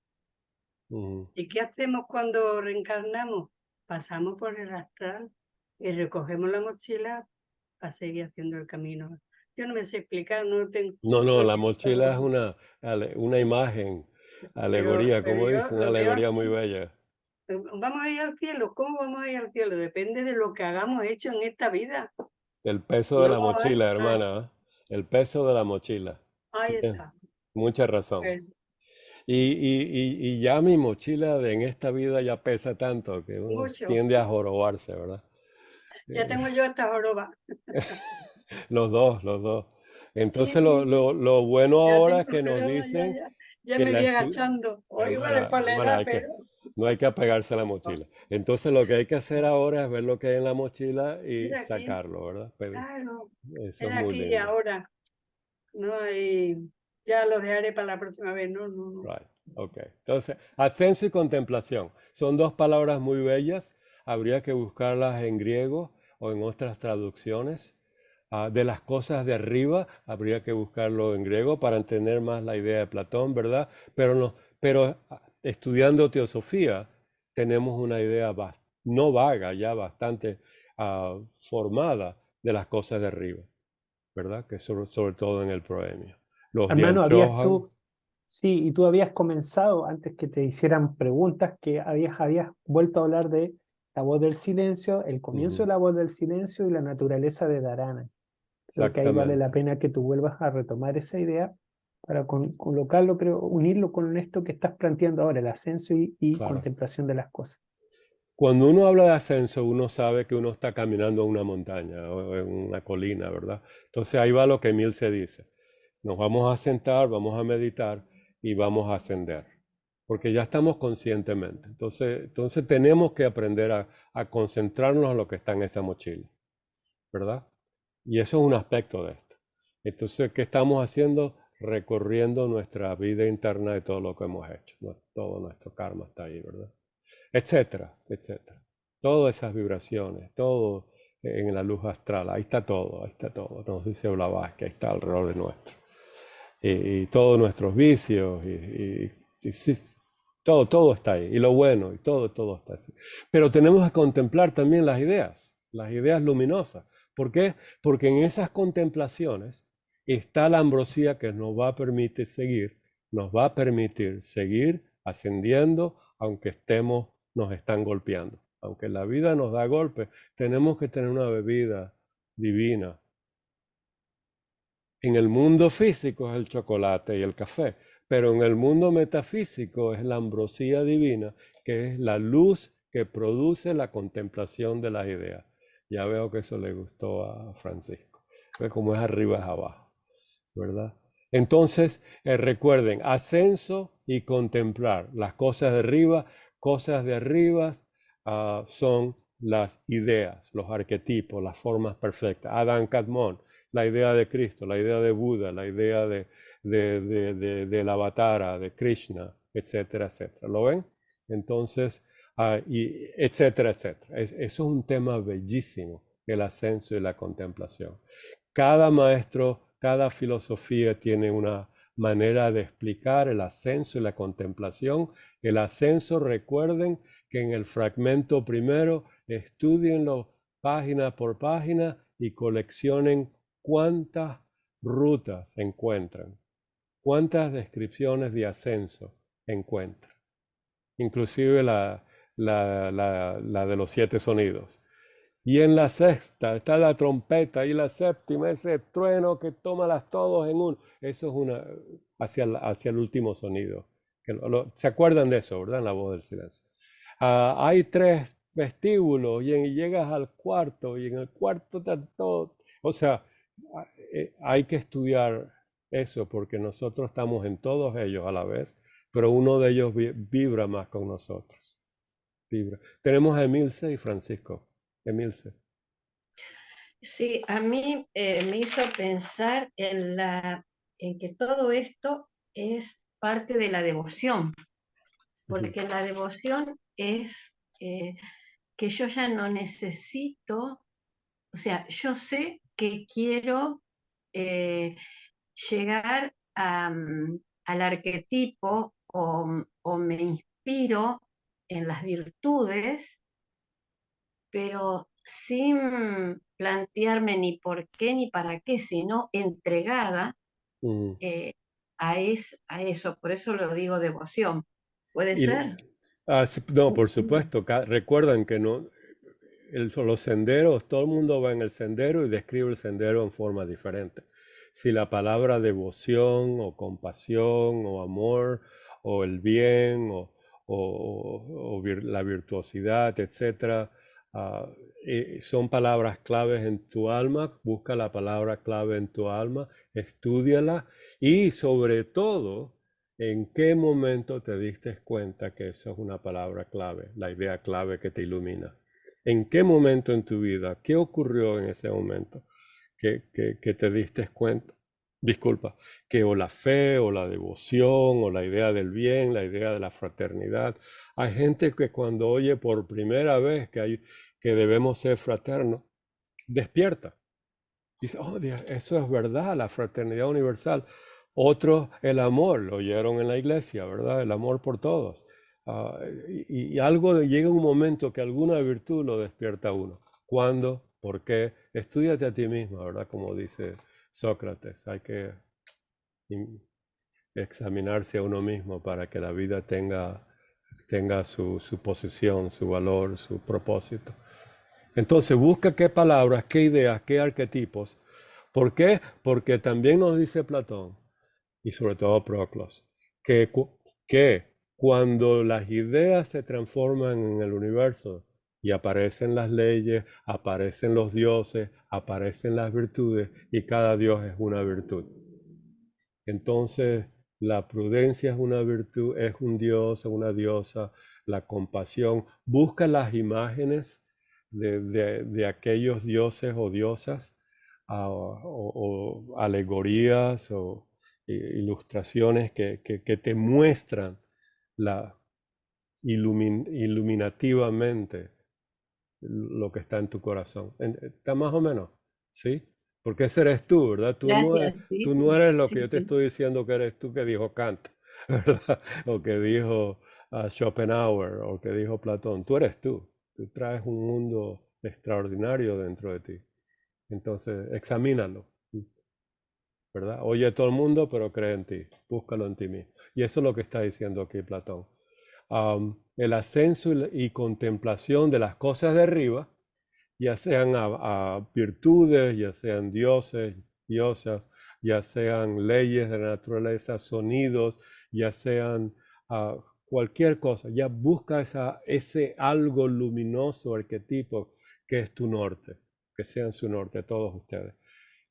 ¿Y qué hacemos cuando reencarnamos? Pasamos por el astral y recogemos la mochila para seguir haciendo el camino. Yo no me sé explicar, no tengo... No, la mochila es una imagen, alegoría, pero como yo dicen, una lo veo alegoría muy así. bella. Vamos a ir al cielo. ¿Cómo vamos a ir al cielo? Depende de lo que hagamos hecho en esta vida. El peso de No la vamos a ver. mochila, hermana, ¿eh? El peso de la mochila. Ahí Tienes está. mucha razón. Pues, Y ya mi mochila en esta vida ya pesa tanto que uno mucho. tiende a jorobarse, ¿verdad? Ya tengo yo esta joroba. Los dos. Sí, Entonces sí, sí. lo bueno Ya ahora es tengo que nos joroba, dicen ya que me voy agachando. O igual es por la edad, pero... no hay que apegarse a la mochila. Entonces lo que hay que hacer ahora es ver lo que hay en la mochila y Es aquí, sacarlo, ¿verdad? Pero claro. eso Es es muy aquí y lindo. ahora. No hay... Ya lo dejaré para la próxima vez. No, no, no. Right. Ok. Entonces, ascenso y contemplación. Son dos palabras muy bellas. Habría que buscarlas en griego o en otras traducciones. De las cosas de arriba, habría que buscarlo en griego para entender más la idea de Platón, ¿verdad? Pero estudiando teosofía, tenemos una idea no vaga, ya bastante formada de las cosas de arriba, ¿verdad? Que sobre todo en el proemio. Los Hermano, habías Dianchohan. tú, sí, y tú habías comenzado antes que te hicieran preguntas, que habías vuelto a hablar de la voz del silencio, el comienzo de la voz del silencio y la naturaleza de Dharana. Creo que ahí vale la Exactamente. pena que tú vuelvas a retomar esa idea para colocarlo, creo, unirlo con esto que estás planteando ahora, el ascenso y Claro. contemplación de las cosas. Cuando uno habla de ascenso, uno sabe que uno está caminando en una montaña o en una colina, ¿verdad? Entonces ahí va lo que Emil se dice. Nos vamos a sentar, vamos a meditar y vamos a ascender, porque ya estamos conscientemente. Entonces tenemos que aprender a concentrarnos en lo que está en esa mochila, ¿verdad? Y eso es un aspecto de esto. Entonces, ¿qué estamos haciendo? Recorriendo nuestra vida interna de todo lo que hemos hecho. Todo nuestro karma está ahí, ¿verdad? Etcétera, etcétera. Todas esas vibraciones, todo en la luz astral, ahí está todo, nos dice Blavatsky, ahí está alrededor de nuestro. Y todos nuestros vicios, sí, todo está ahí, y lo bueno, y todo está así. Pero tenemos que contemplar también las ideas luminosas. ¿Por qué? Porque en esas contemplaciones está la ambrosía que nos va a permitir seguir ascendiendo, aunque nos están golpeando. Aunque la vida nos da golpes, tenemos que tener una bebida divina. En el mundo físico es el chocolate y el café, pero en el mundo metafísico es la ambrosía divina, que es la luz que produce la contemplación de las ideas. Ya veo que eso le gustó a Francisco. Como es arriba es abajo, ¿verdad? Entonces, recuerden, ascenso y contemplar las cosas de arriba son las ideas, los arquetipos, las formas perfectas. Adán Kadmon, la idea de Cristo, la idea de Buda, la idea del Avatara, de Krishna, etcétera, etcétera. ¿Lo ven? Entonces, etcétera, etcétera. Eso es un tema bellísimo, el ascenso y la contemplación. Cada maestro, cada filosofía tiene una manera de explicar el ascenso y la contemplación. El ascenso, recuerden que en el fragmento primero, estudienlo página por página y coleccionen cuántas rutas encuentran, cuántas descripciones de ascenso encuentran. Inclusive la de los 7 sonidos. Y en la sexta está la trompeta y la séptima, ese trueno que tómalas todos en uno. Eso es hacia el último sonido. ¿Se acuerdan de eso, verdad? En la voz del silencio. Hay 3 vestíbulo y llegas al cuarto y en el cuarto está todo. O sea, hay que estudiar eso porque nosotros estamos en todos ellos a la vez, pero uno de ellos vibra más con nosotros. Vibra. Tenemos a Emilce y Francisco. Emilce. Sí, a mí me hizo pensar en que todo esto es parte de la devoción, porque la devoción es que yo ya no necesito, o sea, yo sé que quiero llegar al arquetipo o me inspiro en las virtudes, pero sin plantearme ni por qué ni para qué, sino entregada eh, a eso. Por eso lo digo devoción. ¿Puede ser? No, por supuesto. Recuerdan que no, los senderos, todo el mundo va en el sendero y describe el sendero en forma diferente. Si la palabra devoción o compasión o amor o el bien o la virtuosidad, etcétera, son palabras claves en tu alma, busca la palabra clave en tu alma, estúdiala y sobre todo, ¿en qué momento te diste cuenta que eso es una palabra clave, la idea clave que te ilumina? ¿En qué momento en tu vida? ¿Qué ocurrió en ese momento que te diste cuenta? Disculpa, que o la fe o la devoción o la idea del bien, la idea de la fraternidad. Hay gente que cuando oye por primera vez que debemos ser fraternos, despierta. Dice, oh Dios, eso es verdad, la fraternidad universal. Otros, el amor, lo oyeron en la iglesia, ¿verdad? El amor por todos. Llega un momento que alguna virtud lo despierta a uno. ¿Cuándo? ¿Por qué? Estúdiate a ti mismo, ¿verdad? Como dice Sócrates, hay que examinarse a uno mismo para que la vida tenga su posición, su valor, su propósito. Entonces busca qué palabras, qué ideas, qué arquetipos. ¿Por qué? Porque también nos dice Platón, y sobre todo Proclos, que cuando las ideas se transforman en el universo y aparecen las leyes, aparecen los dioses, aparecen las virtudes, y cada dios es una virtud. Entonces, la prudencia es una virtud, es un dios, es una diosa, la compasión. Busca las imágenes de aquellos dioses o diosas, o alegorías o ilustraciones que te muestran iluminativamente lo que está en tu corazón. ¿Está más o menos? ¿Sí? Porque ese eres tú, ¿verdad? Gracias, sí, Tú no eres lo sí, que yo te sí. estoy diciendo que eres tú, que dijo Kant, ¿verdad? O que dijo Schopenhauer, o que dijo Platón. Tú eres tú. Tú traes un mundo extraordinario dentro de ti. Entonces, examínalo, ¿verdad? Oye a todo el mundo, pero cree en ti. Búscalo en ti mismo. Y eso es lo que está diciendo aquí Platón. El ascenso y contemplación de las cosas de arriba, ya sean a virtudes, ya sean dioses, diosas, ya sean leyes de la naturaleza, sonidos, ya sean cualquier cosa. Ya busca ese algo luminoso, arquetipo, que es tu norte, que sean su norte todos ustedes,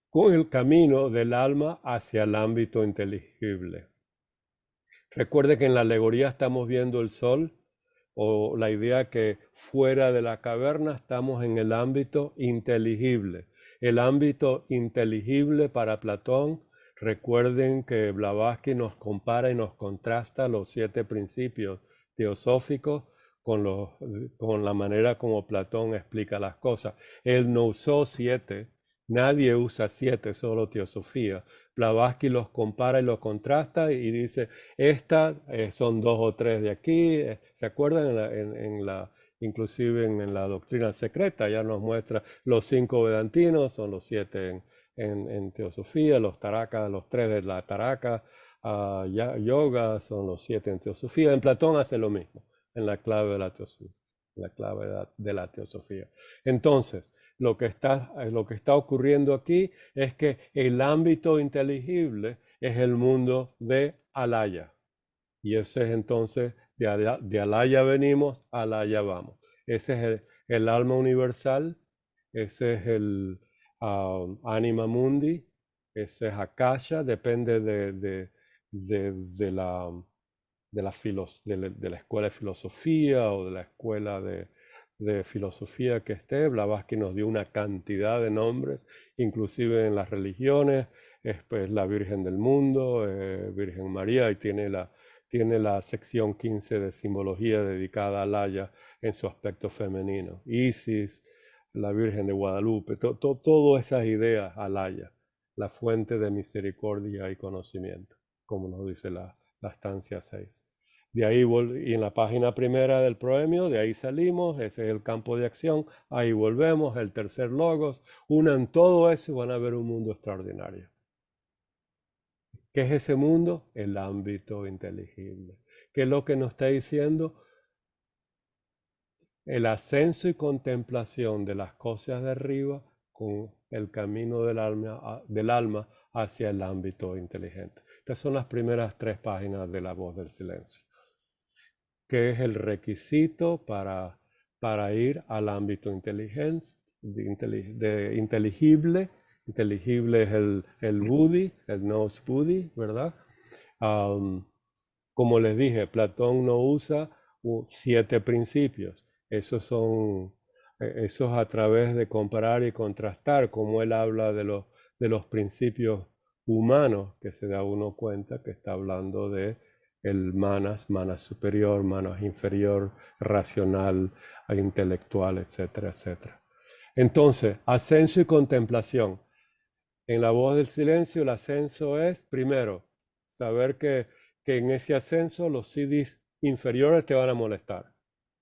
con el camino del alma hacia el ámbito inteligible. Recuerde que en la alegoría estamos viendo el sol, o la idea que fuera de la caverna estamos en el ámbito inteligible. El ámbito inteligible para Platón, recuerden que Blavatsky nos compara y nos contrasta los 7 principios teosóficos con la manera como Platón explica las cosas. Él no usó 7, nadie usa 7, solo teosofía. Blavatsky los compara y los contrasta y dice, son 2 o 3 de aquí. ¿Se acuerdan? Inclusive en la doctrina secreta ya nos muestra los 5 vedantinos, son los 7 en teosofía, los tarakas, los 3 de la taraka, yoga son los 7 en teosofía. En Platón hace lo mismo, en la clave de la teosofía. La clave de la teosofía. Entonces, lo que está ocurriendo aquí es que el ámbito inteligible es el mundo de Alaya. Y ese es entonces, de Alaya venimos, Alaya vamos. ese es el alma universal, ese es el anima mundi, ese es Akasha, depende de la escuela de filosofía o de la escuela de filosofía que esté. Blavatsky nos dio una cantidad de nombres, inclusive en las religiones, es pues, la Virgen del Mundo, Virgen María, y tiene la sección 15 de simbología dedicada a Laya en su aspecto femenino. Isis, la Virgen de Guadalupe, todas esas ideas a Laya, la fuente de misericordia y conocimiento, como nos dice la estancia 6. De ahí, y en la página primera del proemio, de ahí salimos, ese es el campo de acción, ahí volvemos, el tercer logos, unan todo eso y van a ver un mundo extraordinario. ¿Qué es ese mundo? El ámbito inteligible. ¿Qué es lo que nos está diciendo? El ascenso y contemplación de las cosas de arriba con el camino del alma hacia el ámbito inteligente. Estas son las primeras 3 páginas de La Voz del Silencio. ¿Qué es el requisito para ir al ámbito inteligible? Inteligible es el Buddhi, el Nous Buddhi, ¿verdad? Como les dije, Platón no usa 7 principios. Esos a través de comparar y contrastar, como él habla de los principios humanos, que se da uno cuenta que está hablando de el manas superior, manas inferior, racional, intelectual, etcétera, etcétera. Entonces, ascenso y contemplación. En La Voz del Silencio, el ascenso es, primero, saber que en ese ascenso los CDs inferiores te van a molestar.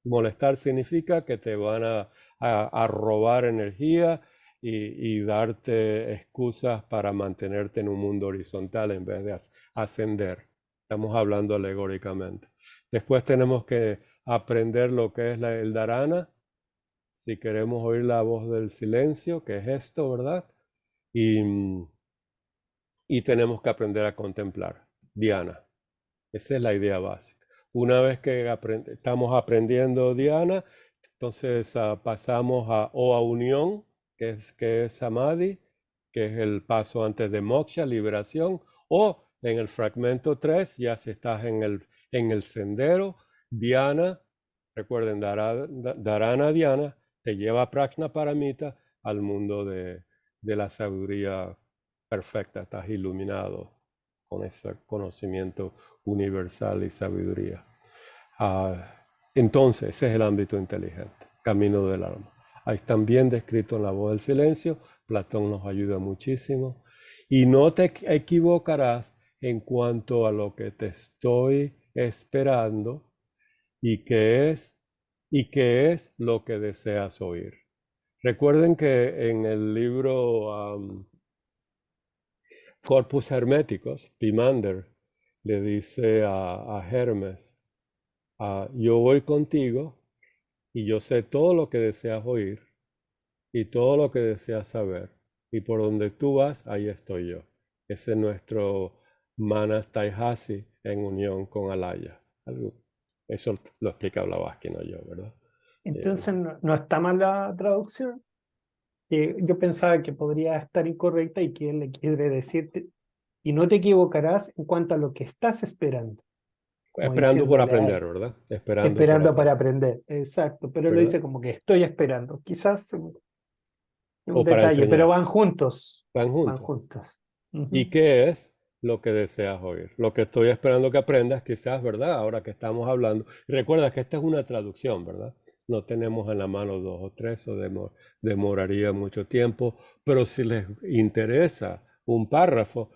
Molestar significa que te van a robar energía y darte excusas para mantenerte en un mundo horizontal en vez de ascender. Estamos hablando alegóricamente. Después tenemos que aprender lo que es el dharana, si queremos oír la voz del silencio, que es esto, ¿verdad? Y tenemos que aprender a contemplar, dhyana. Esa es la idea básica. Una vez que estamos aprendiendo dhyana, entonces pasamos a unión, que es samadhi, que es el paso antes de moksha, liberación, o en el fragmento 3, ya si estás en el sendero, dhyana, recuerden, dharana dhyana, te lleva a prajnaparamita al mundo de la sabiduría perfecta, estás iluminado con ese conocimiento universal y sabiduría. Entonces, ese es el ámbito inteligente, camino del alma. Ahí están bien descritos en La Voz del Silencio. Platón nos ayuda muchísimo. Y no te equivocarás en cuanto a lo que te estoy esperando y qué es lo que deseas oír. Recuerden que en el libro Corpus Herméticos, Pimander le dice a Hermes, yo voy contigo y yo sé todo lo que deseas oír y todo lo que deseas saber, y por donde tú vas, ahí estoy yo. Ese es nuestro Manas Taihasi en unión con Alaya. Eso lo explica Blavatsky, no yo, ¿verdad? Entonces no está mal la traducción. Yo pensaba que podría estar incorrecta y que él le quiere decirte, y no te equivocarás en cuanto a lo que estás esperando. Esperando por aprender, ¿verdad? Esperando para aprender, exacto. Pero ¿verdad? lo dice como que estoy esperando. Quizás un O para detalle, enseñar. pero van juntos. Van juntos. Van juntos. ¿Y qué es lo que deseas oír? Lo que estoy esperando que aprendas, quizás, ¿verdad? Ahora que estamos hablando. Y recuerda que esta es una traducción, ¿verdad? No tenemos en la mano 2 o 3, o demoraría mucho tiempo. Pero si les interesa un párrafo,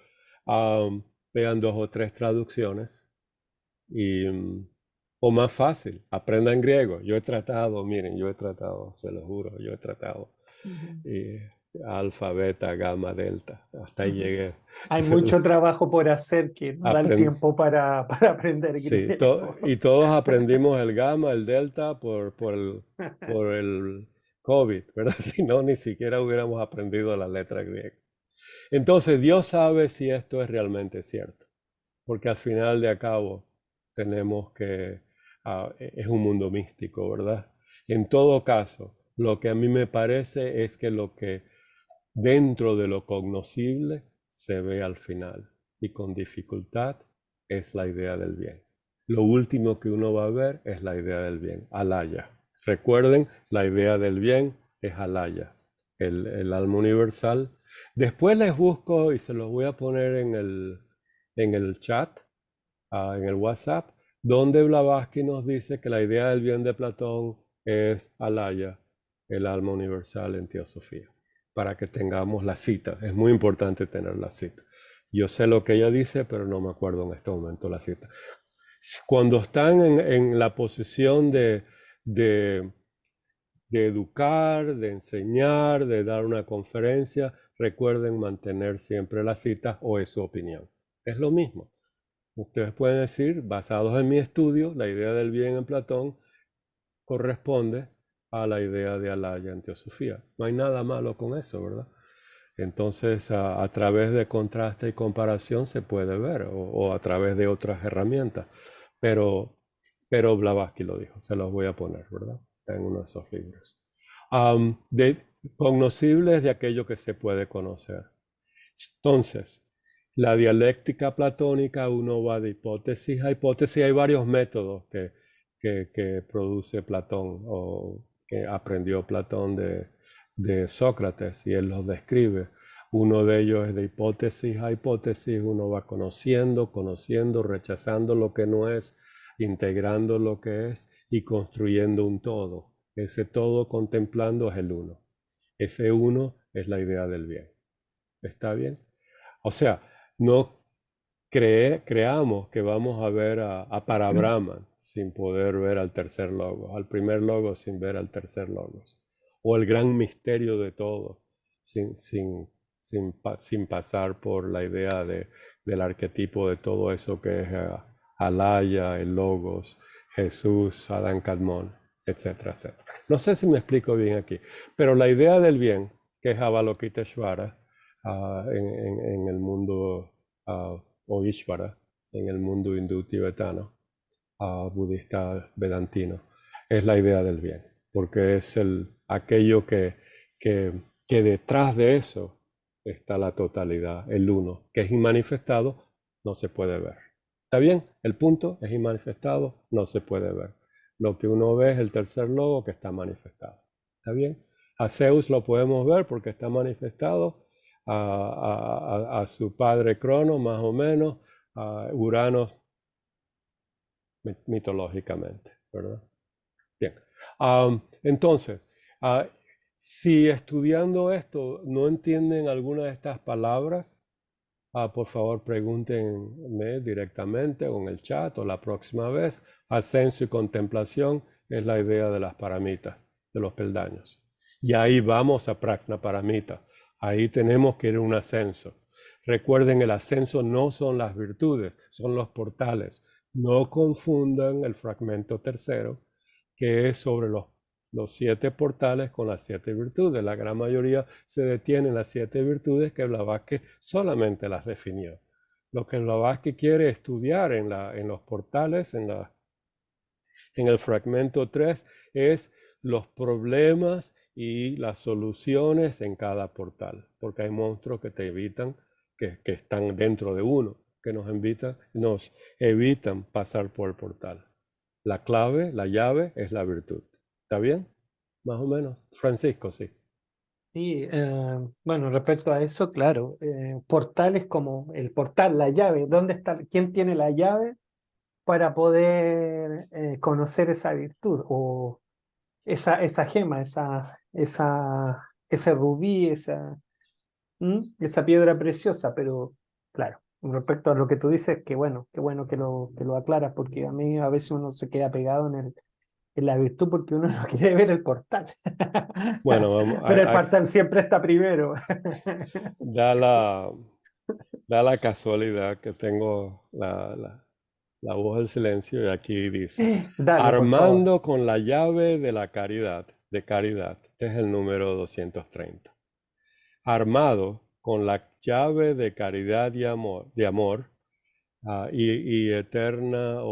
vean 2 o 3 traducciones. O más fácil, aprendan griego. Yo he tratado, se lo juro, yo he tratado. Alfa, beta, gamma, delta. Hasta ahí llegué. Hay mucho trabajo por hacer que no da el tiempo para aprender griego. Sí, y todos aprendimos el gamma, el delta por el COVID, ¿verdad? Si no, ni siquiera hubiéramos aprendido la letra griega. Entonces, Dios sabe si esto es realmente cierto, porque al final de cabo tenemos que, es un mundo místico, ¿verdad? En todo caso, lo que a mí me parece es que lo que dentro de lo cognoscible se ve al final y con dificultad es la idea del bien. Lo último que uno va a ver es la idea del bien, alaya. Recuerden, la idea del bien es alaya, el alma universal. Después les busco y se los voy a poner en el chat, en el WhatsApp, donde Blavatsky nos dice que la idea del bien de Platón es alaya, el alma universal en teosofía, para que tengamos la cita. Es muy importante tener la cita. Yo sé lo que ella dice, pero no me acuerdo en este momento la cita. Cuando están en la posición de educar, de enseñar, de dar una conferencia, recuerden mantener siempre la cita o es su opinión. Es lo mismo. Ustedes pueden decir, basados en mi estudio, la idea del bien en Platón corresponde a la idea de alaya en teosofía. No hay nada malo con eso, ¿verdad? Entonces, a través de contraste y comparación se puede ver, o a través de otras herramientas. Pero Blavatsky lo dijo, se los voy a poner, ¿verdad? Está en uno de esos libros. Cognoscibles de aquello que se puede conocer. Entonces, la dialéctica platónica, uno va de hipótesis a hipótesis. Hay varios métodos que produce Platón o que aprendió Platón de Sócrates y él los describe. Uno de ellos es de hipótesis a hipótesis. Uno va conociendo, rechazando lo que no es, integrando lo que es y construyendo un todo. Ese todo contemplando es el uno. Ese uno es la idea del bien. ¿Está bien? O sea, no creamos que vamos a ver a Parabrahman sin poder ver al tercer logos, al primer logos sin ver al tercer logos, o el gran misterio de todo sin pasar por la idea del arquetipo de todo eso que es Alaya, el logos, Jesús, Adán Kadmon, etcétera, etcétera. No sé si me explico bien aquí, pero la idea del bien, que es Avalokiteshvara, en el mundo o Ishvara, en el mundo hindú tibetano, budista vedantino, es la idea del bien, porque es aquello que detrás de eso está la totalidad, el uno, que es inmanifestado, no se puede ver. ¿Está bien? El punto es inmanifestado, no se puede ver. Lo que uno ve es el tercer logo que está manifestado. ¿Está bien? A Zeus lo podemos ver porque está manifestado, a su padre Crono, más o menos, a Urano mitológicamente, ¿verdad? Bien. Entonces, si estudiando esto no entienden alguna de estas palabras, por favor pregúntenme directamente o en el chat o la próxima vez. Ascenso y contemplación es la idea de las paramitas, de los peldaños. Y ahí vamos a Prajna Paramita. Ahí tenemos que ir a un ascenso. Recuerden, el ascenso no son las virtudes, son los portales. No confundan el fragmento tercero, que es sobre los 7 portales con las 7 virtudes. La gran mayoría se detiene en las 7 virtudes que Blavatsky solamente las definió. Lo que Blavatsky quiere estudiar en los portales, en el fragmento 3, es los problemas y las soluciones en cada portal, porque hay monstruos que te evitan, que están dentro de uno, que nos evitan pasar por el portal. La clave, la llave es la virtud. ¿Está bien? Más o menos. Francisco, sí. Sí, bueno, respecto a eso, claro, portal es como el portal, la llave. ¿Dónde está? ¿Quién tiene la llave para poder conocer esa virtud o esa gema, ese rubí, esa piedra preciosa? Pero claro, respecto a lo que tú dices, qué bueno que lo aclaras, porque a mí a veces uno se queda pegado en la virtud porque uno no quiere ver el portal. Bueno, vamos, Pero el portal siempre está primero. da la casualidad que tengo la voz del silencio y aquí dice, Dale, por favor. armando con la llave de la caridad, de caridad. Este es el número 230. Armado con la llave de caridad y amor, y eterna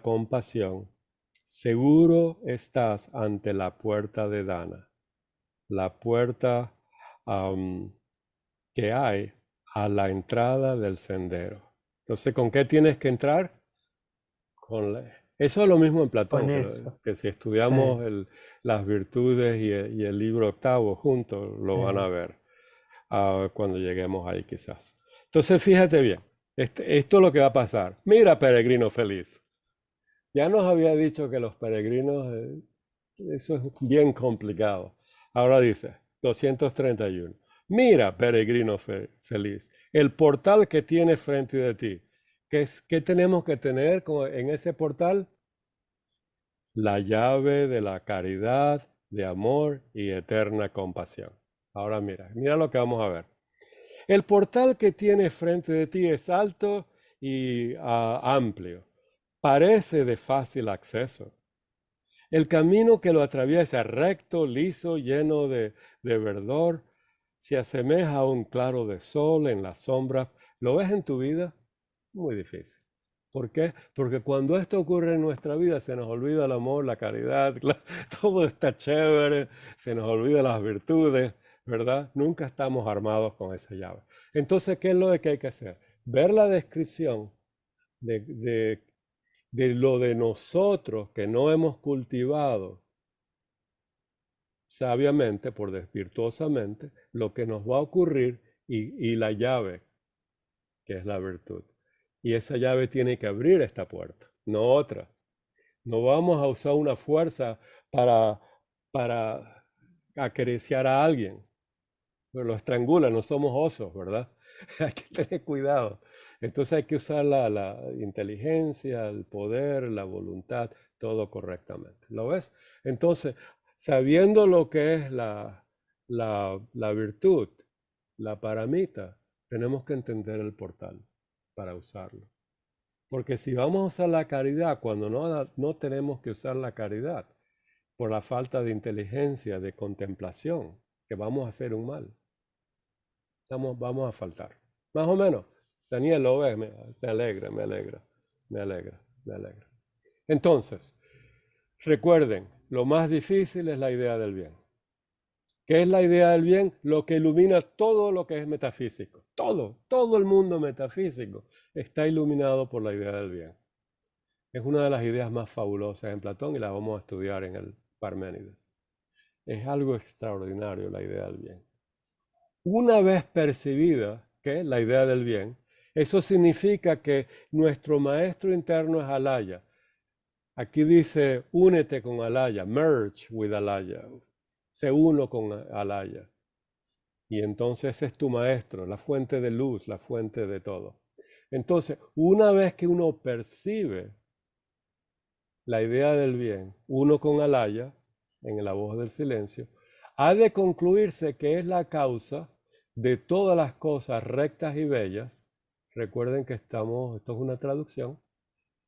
compasión, Seguro estás ante la puerta de Dana, la puerta que hay a la entrada del sendero. Entonces, ¿con qué tienes que entrar? Eso es lo mismo en Platón, Con eso. que si estudiamos Sí. las virtudes y el libro octavo juntos, lo van a ver cuando lleguemos ahí quizás. Entonces, fíjate bien, esto es lo que va a pasar. Mira, peregrino feliz. Ya nos había dicho que los peregrinos, eso es bien complicado. Ahora dice, 231. Mira, peregrino feliz, el portal que tienes frente de ti. ¿Qué tenemos que tener en ese portal? La llave de la caridad, de amor y eterna compasión. Ahora mira lo que vamos a ver. El portal que tienes frente de ti es alto y amplio. Parece de fácil acceso. El camino que lo atraviesa, recto, liso, lleno de verdor, se asemeja a un claro de sol en las sombras. ¿Lo ves en tu vida? Muy difícil. ¿Por qué? Porque cuando esto ocurre en nuestra vida se nos olvida el amor, la caridad, todo está chévere, se nos olvida las virtudes, ¿verdad? Nunca estamos armados con esa llave. Entonces, ¿qué es lo que hay que hacer? Ver la descripción de lo de nosotros que no hemos cultivado sabiamente, virtuosamente, lo que nos va a ocurrir y la llave, que es la virtud. Y esa llave tiene que abrir esta puerta, no otra. No vamos a usar una fuerza para acariciar a alguien. Pero lo estrangula, no somos osos, ¿verdad? Hay que tener cuidado. Entonces hay que usar la inteligencia, el poder, la voluntad, todo correctamente. ¿Lo ves? Entonces, sabiendo lo que es la virtud, la paramita, tenemos que entender el portal para usarlo. Porque si vamos a usar la caridad cuando no tenemos que usar la caridad por la falta de inteligencia, de contemplación, que vamos a hacer un mal. Vamos a faltar. Más o menos. Daniel, lo ves, me alegra, me alegra, me alegra, me alegra. Entonces, recuerden, lo más difícil es la idea del bien. ¿Qué es la idea del bien? Lo que ilumina todo lo que es metafísico. Todo el mundo metafísico está iluminado por la idea del bien. Es una de las ideas más fabulosas en Platón y la vamos a estudiar en el Parménides. Es algo extraordinario la idea del bien. Una vez percibida, que la idea del bien, eso significa que nuestro maestro interno es Alaya. Aquí dice, únete con Alaya, merge with Alaya, se uno con Alaya. Y entonces ese es tu maestro, la fuente de luz, la fuente de todo. Entonces, una vez que uno percibe la idea del bien, uno con Alaya, en la voz del silencio, ha de concluirse que es la causa de todas las cosas rectas y bellas. Recuerden que esto es una traducción,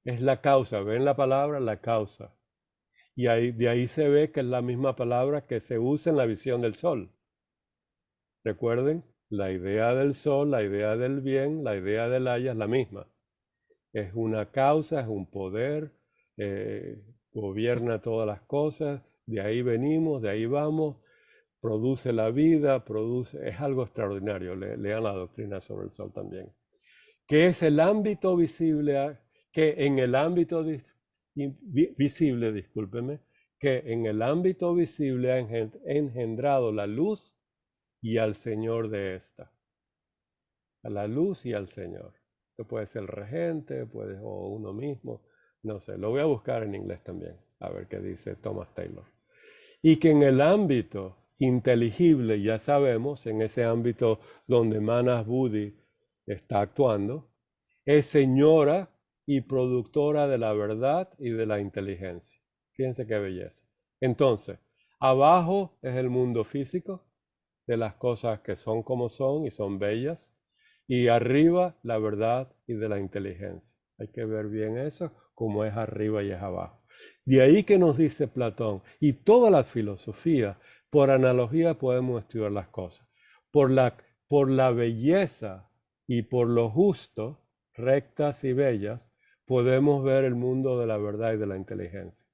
es la causa, ven la palabra, la causa. Y de ahí se ve que es la misma palabra que se usa en la visión del sol. Recuerden, la idea del sol, la idea del bien, la idea del haya es la misma. Es una causa, es un poder, gobierna todas las cosas, de ahí venimos, de ahí vamos, produce la vida, es algo extraordinario. Lean la doctrina sobre el sol también. Que es el ámbito visible, que en el ámbito visible, discúlpeme, que en el ámbito visible ha engendrado la luz y al Señor de esta. A la luz y al Señor. Esto puede ser el regente, o uno mismo, no sé. Lo voy a buscar en inglés también, a ver qué dice Thomas Taylor. Y que en el ámbito inteligible, ya sabemos, en ese ámbito donde Manas Buddhi está actuando, es señora y productora de la verdad y de la inteligencia. Fíjense qué belleza. Entonces, abajo es el mundo físico, de las cosas que son como son y son bellas, y arriba la verdad y de la inteligencia. Hay que ver bien eso, como es arriba y es abajo. De ahí que nos dice Platón, y todas las filosofías, por analogía podemos estudiar las cosas. Por la belleza y por lo justo, rectas y bellas, podemos ver el mundo de la verdad y de la inteligencia.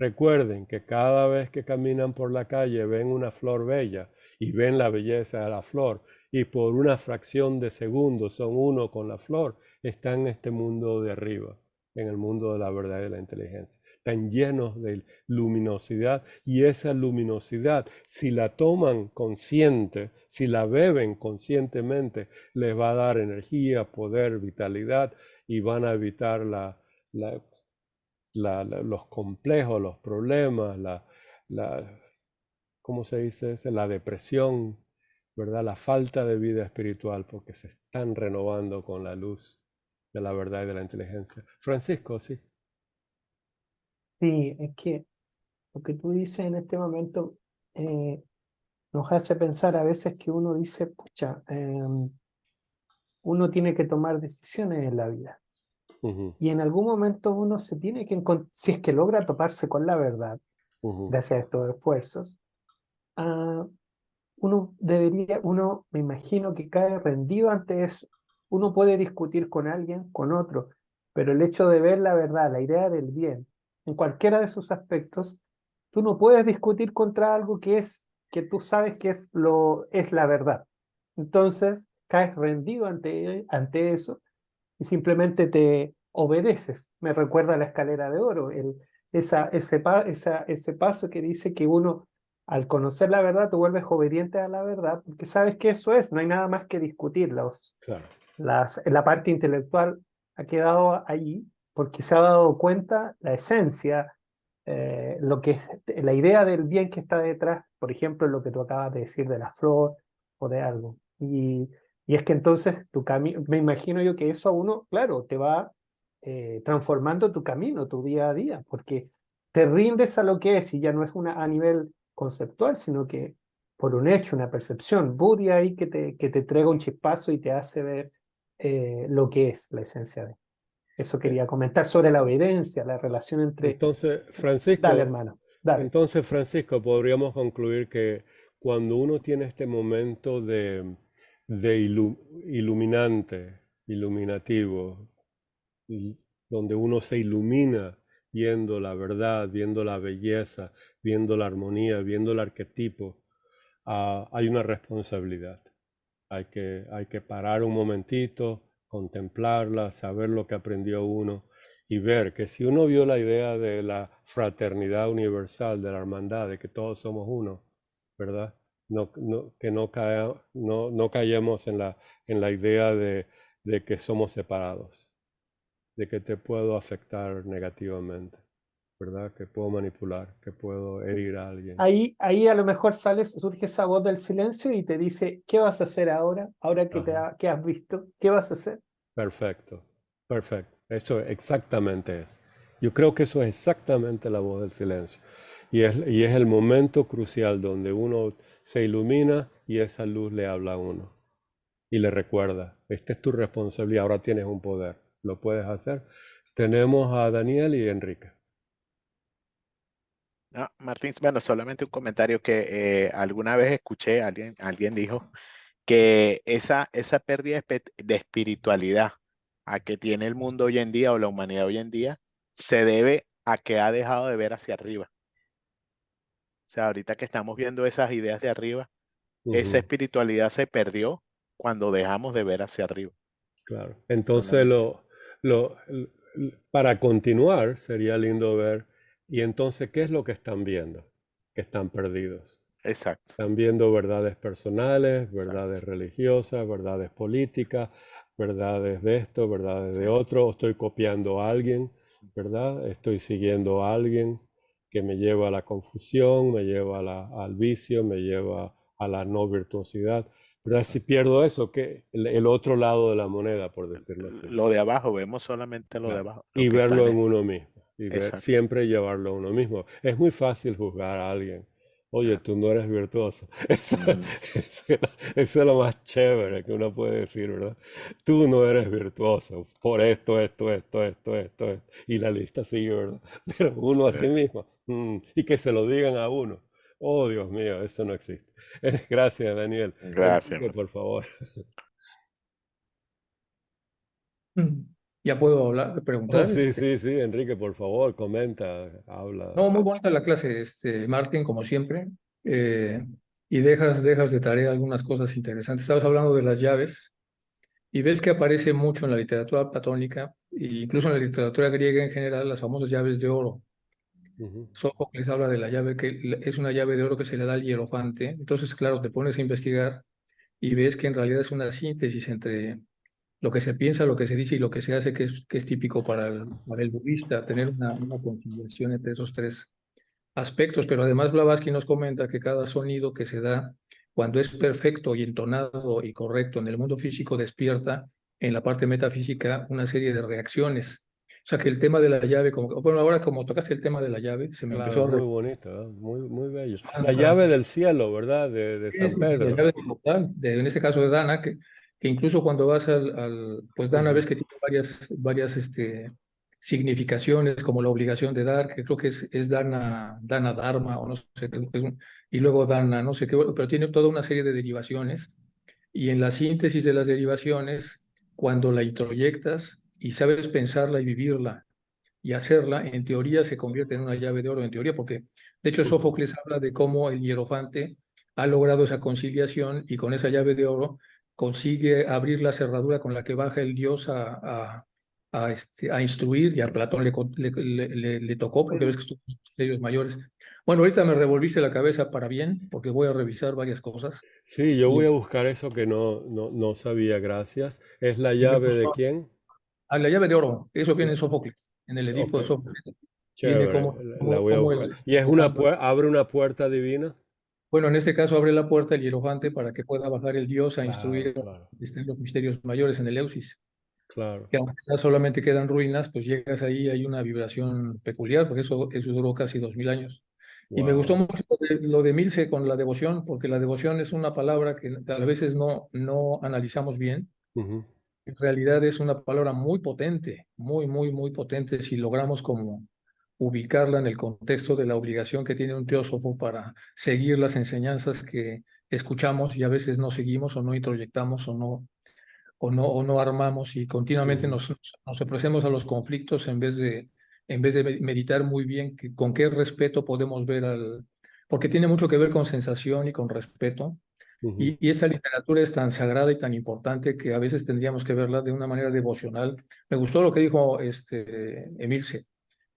Recuerden que cada vez que caminan por la calle ven una flor bella y ven la belleza de la flor y por una fracción de segundo son uno con la flor, están en este mundo de arriba, en el mundo de la verdad y de la inteligencia. Están llenos de luminosidad y esa luminosidad, si la toman consciente, si la beben conscientemente, les va a dar energía, poder, vitalidad y van a evitar los complejos, los problemas, ¿cómo se dice? La depresión, ¿verdad? La falta de vida espiritual, porque se están renovando con la luz de la verdad y de la inteligencia. Francisco, sí. Sí, es que lo que tú dices en este momento nos hace pensar a veces que uno dice, pucha, uno tiene que tomar decisiones en la vida. Y en algún momento uno se tiene que encontrar, si es que logra toparse con la verdad, gracias a estos esfuerzos, uno me imagino que cae rendido ante eso. Uno puede discutir con alguien, con otro, pero el hecho de ver la verdad, la idea del bien, en cualquiera de sus aspectos, tú no puedes discutir contra algo que tú sabes que es la verdad. Entonces, caes rendido ante eso y simplemente te obedeces. Me recuerda a la escalera de oro, ese paso que dice que uno, al conocer la verdad, te vuelves obediente a la verdad, porque sabes que eso es, no hay nada más que discutir. Claro. La parte intelectual ha quedado ahí porque se ha dado cuenta la esencia, la idea del bien que está detrás, por ejemplo, lo que tú acabas de decir de la flor o de algo. Y es que entonces me imagino yo que eso a uno, claro, te va transformando tu camino, tu día a día, porque te rindes a lo que es y ya no es a nivel conceptual, sino que por un hecho, una percepción, Budi ahí que te entrega un chispazo y te hace ver lo que es la esencia de. Eso quería comentar sobre la obediencia, la relación entre. Entonces, Dale, hermano, dale. Francisco, podríamos concluir que cuando uno tiene este momento de iluminativo, donde uno se ilumina viendo la verdad, viendo la belleza, viendo la armonía, viendo el arquetipo, hay una responsabilidad. Hay que parar un momentito, contemplarla, saber lo que aprendió uno y ver que si uno vio la idea de la fraternidad universal, de la hermandad, de que todos somos uno, ¿verdad? Que no caemos en la idea de que somos separados, de que te puedo afectar negativamente, ¿verdad? Que puedo manipular, que puedo herir a alguien. Ahí a lo mejor surge esa voz del silencio y te dice, ¿qué vas a hacer ahora? Ahora que has visto, ¿qué vas a hacer? Perfecto, perfecto. Eso exactamente es. Yo creo que eso es exactamente la voz del silencio. Y es el momento crucial donde uno se ilumina y esa luz le habla a uno. Y le recuerda, esta es tu responsabilidad, ahora tienes un poder, lo puedes hacer. Tenemos a Daniel y Enrique. No, Martín, bueno, solamente un comentario que alguna vez escuché, alguien dijo que esa pérdida de espiritualidad a que tiene el mundo hoy en día o la humanidad hoy en día se debe a que ha dejado de ver hacia arriba. O sea, ahorita que estamos viendo esas ideas de arriba, esa espiritualidad se perdió cuando dejamos de ver hacia arriba. Claro. Entonces, para continuar, sería lindo ver, y entonces, ¿qué es lo que están viendo? Que están perdidos. Exacto. Están viendo verdades personales, Exacto. verdades religiosas, verdades políticas, verdades de esto, verdades de otro. Estoy copiando a alguien, ¿verdad? Estoy siguiendo a alguien que me lleva a la confusión, me lleva al vicio, me lleva a la no virtuosidad. ¿Verdad? Si pierdo eso, ¿qué? El otro lado de la moneda, por decirlo así. Lo de abajo, vemos solamente lo de abajo. Y verlo en uno mismo. Y siempre llevarlo a uno mismo. Es muy fácil juzgar a alguien. Oye, tú no eres virtuoso. Eso es lo más chévere que uno puede decir, ¿verdad? Tú no eres virtuoso por esto. Y la lista sigue, ¿verdad? Pero uno a sí mismo. Y que se lo digan a uno. Oh, Dios mío, eso no existe. Gracias, Daniel. Gracias. Enrique, por favor. Ya puedo hablar, Oh, preguntar. sí, sí, sí, Enrique, por favor, comenta, habla. No, muy bonita la clase, Martín, como siempre. eh, y dejas de tarea algunas cosas interesantes. Estabas hablando de las llaves y ves que aparece mucho en la literatura platónica e incluso en la literatura griega en general las famosas llaves de oro. Ujú, Sófocles habla de la llave es una llave de oro que se le da al hierofante. Entonces, claro, te pones a investigar y ves que en realidad es una síntesis entre lo que se piensa, lo que se dice y lo que se hace, que es típico para el budista, tener una conciliación entre esos tres aspectos. Pero además Blavatsky nos comenta que cada sonido que se da cuando es perfecto y entonado y correcto en el mundo físico despierta en la parte metafísica una serie de reacciones. O sea que el tema de la llave, bueno, ahora como tocaste el tema de la llave, se me claro, empezó a muy bonito, ¿eh? Muy, muy bello. La recordar. llave del cielo, ¿verdad? De Sí, San sí, sí, la Pedro. llave de portal, en este caso de Dana, que incluso cuando vas pues Dana ves Ujú, que tiene varias significaciones, como la obligación de dar, que creo que es Dana Dharma, o no sé, creo que y luego Dana, no sé qué, pero tiene toda una serie de derivaciones, y en la síntesis de las derivaciones, cuando la introyectas y sabes pensarla y vivirla, y hacerla, en teoría se convierte en una llave de oro, en teoría, porque de hecho ujú. Sófocles habla de cómo el hierofante ha logrado esa conciliación y con esa llave de oro consigue abrir la cerradura con la que baja el dios a instruir, y a Platón le tocó, porque ves que estuvo en los misterios mayores. Bueno, ahorita me revolviste la cabeza para bien, porque voy a revisar varias cosas. Sí, yo Y, voy a buscar eso que no sabía, gracias. ¿Es la y me llave de gustó. quién? La llave de oro, eso viene en Sófocles, en el Ok, Edipo de Sófocles. Viene chévere, la voy a como buscar. ¿Y es abre una puerta divina? bueno, en este caso abre la puerta el hierofante para que pueda bajar el dios a Claro, instruir claro, en los misterios mayores en el Eusis. claro. Que aunque ya solamente quedan ruinas, pues llegas ahí, hay una vibración peculiar, porque eso duró casi 2000 años. Y me gustó Wow. mucho lo de Milce con la devoción, porque la devoción es una palabra que a veces no analizamos bien. Ujú, En realidad es una palabra muy potente, muy, muy, muy potente si logramos como ubicarla en el contexto de la obligación que tiene un teósofo para seguir las enseñanzas que escuchamos y a veces no seguimos o no introyectamos o no armamos, y continuamente ujú, nos ofrecemos a los conflictos en vez de meditar muy bien con qué respeto podemos ver porque tiene mucho que ver con sensación y con respeto. ujú. Y esta literatura es tan sagrada y tan importante que a veces tendríamos que verla de una manera devocional. Me gustó lo que dijo Emilce,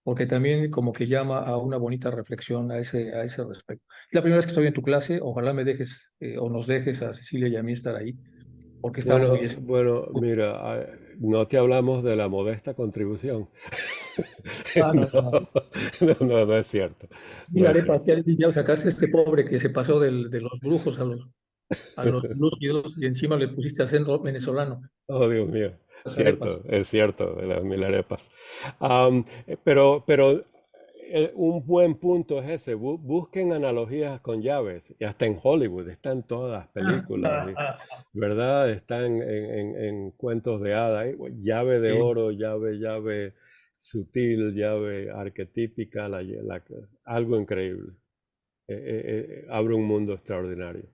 porque también como que llama a una bonita reflexión a ese respecto. Es la primera vez que estoy en tu clase, ojalá me dejes o nos dejes a Cecilia y a mí estar ahí, porque está Bueno, muy... bueno, mira, no te hablamos de la modesta contribución. Ah, no, No, no. no es cierto. No es Miraré cierto. parcial y ya sacaste a este pobre que se pasó de los brujos a los lúcidos y encima le pusiste acento venezolano. Oh, Dios mío, Las arepas. es cierto, de las mil arepas. Pero un buen punto es ese, busquen analogías con llaves, y hasta en Hollywood están todas las películas, ¿verdad? Están en cuentos de hadas, llave de Sí. oro, llave sutil, llave arquetípica, algo increíble. Abre un mundo extraordinario.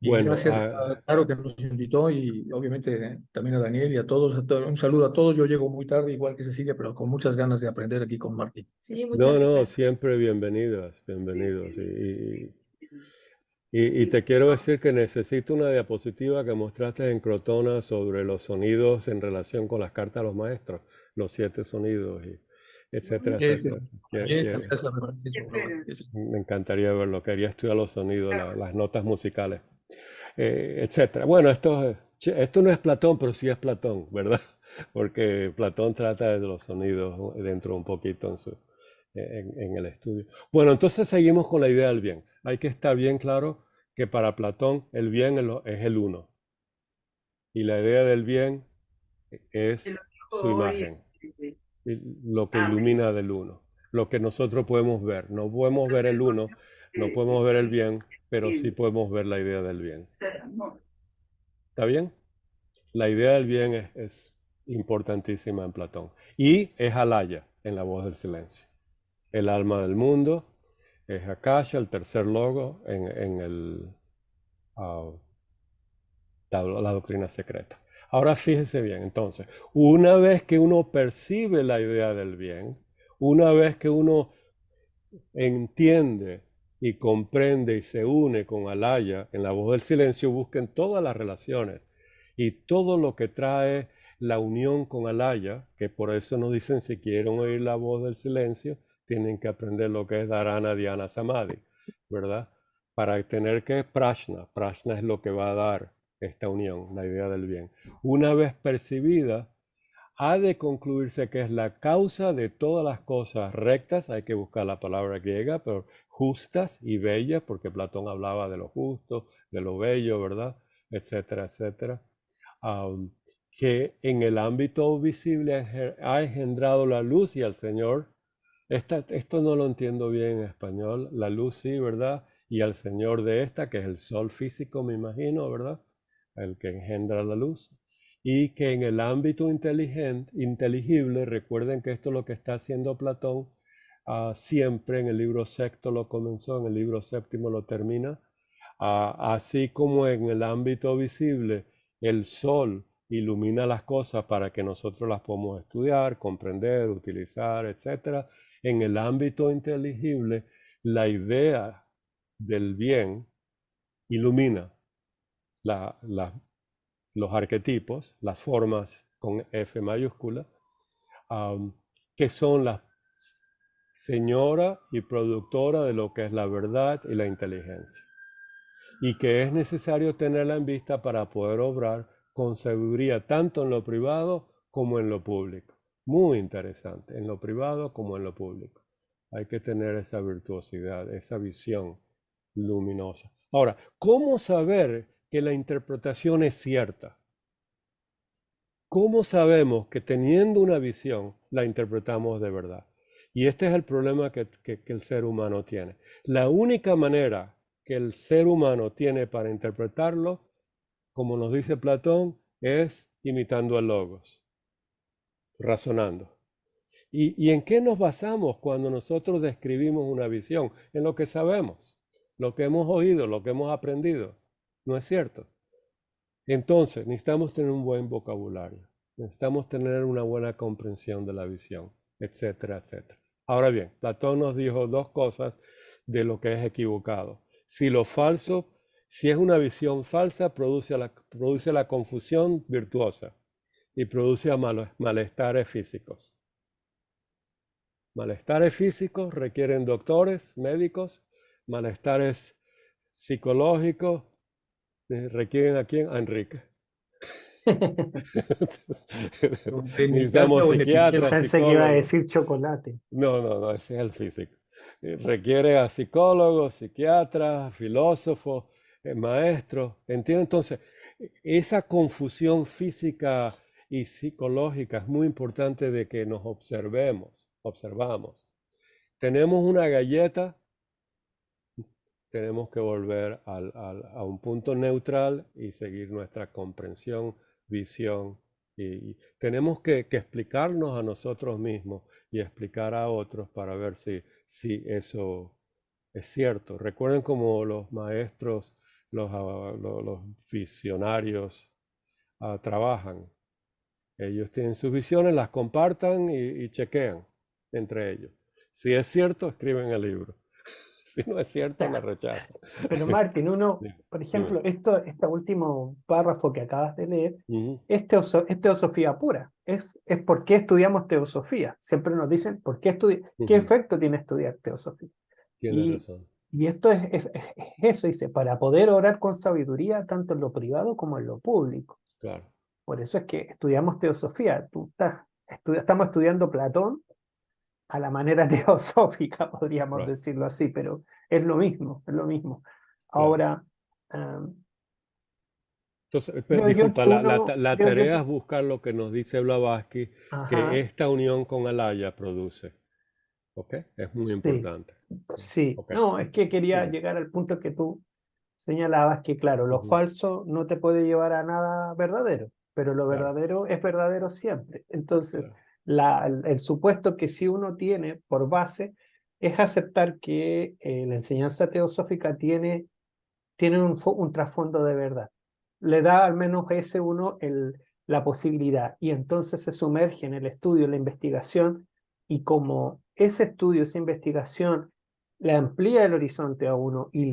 Y Bueno, gracias a Caro que nos invitó y obviamente también a Daniel y a todos, un saludo a todos. Yo llego muy tarde, igual que Cecilia, pero con muchas ganas de aprender aquí con Martín. Sí, muchas no, gracias. siempre bienvenidos, bienvenidos. Y te quiero decir que necesito una diapositiva que mostraste en Crotona sobre los sonidos en relación con las cartas a los maestros, los 7 sonidos, etcétera, Este, etcétera. también gracias a Francisco. Me encantaría verlo, quería estudiar los sonidos, las notas musicales, etcétera. Bueno, esto no es Platón, pero sí es Platón, ¿verdad? Porque Platón trata de los sonidos dentro un poquito en el estudio. Bueno, entonces seguimos con la idea del bien. Hay que estar bien claro que para Platón el bien es el uno. Y la idea del bien es su imagen, lo que ilumina del uno, lo que nosotros podemos ver. No podemos ver el uno, no podemos ver el bien, pero sí podemos ver la idea del bien. ¿Está bien? La idea del bien es importantísima en Platón. Y es Alaya en la voz del silencio. El alma del mundo es Akasha, el tercer logo en la doctrina secreta. Ahora fíjese bien, entonces, una vez que uno percibe la idea del bien, una vez que uno entiende y comprende y se une con Alaya, en la voz del silencio busquen todas las relaciones y todo lo que trae la unión con Alaya, que por eso nos dicen si quieren oír la voz del silencio, tienen que aprender lo que es Dharana, Dhyana, Samadhi, ¿verdad? Para tener que prajna es lo que va a dar esta unión, la idea del bien. Una vez percibida, ha de concluirse que es la causa de todas las cosas rectas, hay que buscar la palabra griega, pero justas y bellas, porque Platón hablaba de lo justo, de lo bello, ¿verdad? Etcétera, etcétera. Que en el ámbito visible ha engendrado la luz y al Señor. Esto no lo entiendo bien en español, la luz sí, ¿verdad? Y al Señor de esta, que es el sol físico, me imagino, ¿verdad? El que engendra la luz. Y que en el ámbito inteligible, recuerden que esto es lo que está haciendo Platón, siempre en el libro sexto lo comenzó, en el libro séptimo lo termina, así como en el ámbito visible, el sol ilumina las cosas para que nosotros las podamos estudiar, comprender, utilizar, etc. En el ámbito inteligible, la idea del bien ilumina los arquetipos, las formas con F mayúscula, que son la señora y productora de lo que es la verdad y la inteligencia. Y que es necesario tenerla en vista para poder obrar con sabiduría tanto en lo privado como en lo público. Muy interesante, en lo privado como en lo público. Hay que tener esa virtuosidad, esa visión luminosa. Ahora, ¿cómo saber que la interpretación es cierta? ¿Cómo sabemos que teniendo una visión la interpretamos de verdad? Y este es el problema que el ser humano tiene. La única manera que el ser humano tiene para interpretarlo, como nos dice Platón, es imitando al logos, razonando. ¿Y en qué nos basamos cuando nosotros describimos una visión? En lo que sabemos, lo que hemos oído, lo que hemos aprendido. ¿No es cierto? Entonces, necesitamos tener un buen vocabulario, necesitamos tener una buena comprensión de la visión, etcétera, etcétera. Ahora bien, Platón nos dijo dos cosas de lo que es equivocado. Si lo falso, si es una visión falsa, produce la confusión virtuosa y produce malestares físicos. Malestares físicos requieren doctores, médicos, malestares psicológicos requieren a quién? A Enrique. Necesitamos psiquiatras. Pensé que iba a decir chocolate. No, ese es el físico. Requiere a psicólogos, psiquiatras, filósofos, maestros. ¿Entienden? Entonces, esa confusión física y psicológica es muy importante de que nos observamos. Tenemos una galleta, tenemos que volver a un punto neutral y seguir nuestra comprensión, visión. Y tenemos que explicarnos a nosotros mismos y explicar a otros para ver si eso es cierto. Recuerden cómo los maestros, los visionarios trabajan. Ellos tienen sus visiones, las compartan y chequean entre ellos. Si es cierto, escriben el libro. Si no es cierto, la rechazan. Pero Martín, por ejemplo, este último párrafo que acabas de leer, es teosofía pura. Es por qué estudiamos teosofía. Siempre nos dicen, ¿por qué ¿qué efecto tiene estudiar teosofía? Tienes razón. Y esto es eso, dice, para poder orar con sabiduría, tanto en lo privado como en lo público. Claro. Por eso es que estudiamos teosofía. Estamos estudiando Platón a la manera teosófica, podríamos decirlo así, pero es lo mismo, es lo mismo. Ahora, entonces, disculpa, la tarea es buscar lo que nos dice Blavatsky, que esta unión con Alaya produce. ¿Ok? Es muy importante. Sí, no, es que quería llegar al punto que tú señalabas que, claro, lo falso no te puede llevar a nada verdadero, pero lo verdadero es verdadero siempre. Entonces, el supuesto que sí uno tiene por base es aceptar que la enseñanza teosófica tiene un trasfondo de verdad. Le da al menos ese uno la posibilidad y entonces se sumerge en el estudio, en la investigación, y como ese estudio, esa investigación le amplía el horizonte a uno y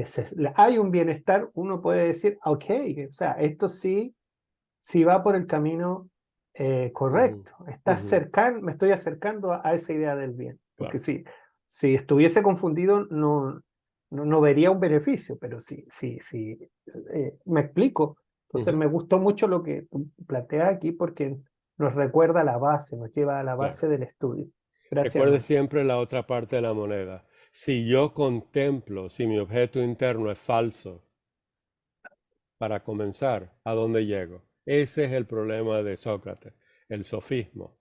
hay un bienestar, uno puede decir, ok, o sea, esto sí va por el camino correcto. Me estoy acercando a esa idea del bien. Porque Claro. si estuviese confundido, no vería un beneficio, pero me explico. Entonces me gustó mucho lo que tú planteas aquí porque nos recuerda la base, nos lleva a la base Claro. del estudio. Gracias, Recuerde hermano. siempre la otra parte de la moneda. Si yo contemplo, si mi objeto interno es falso, para comenzar, ¿a dónde llego? Ese es el problema de Sócrates, el sofismo.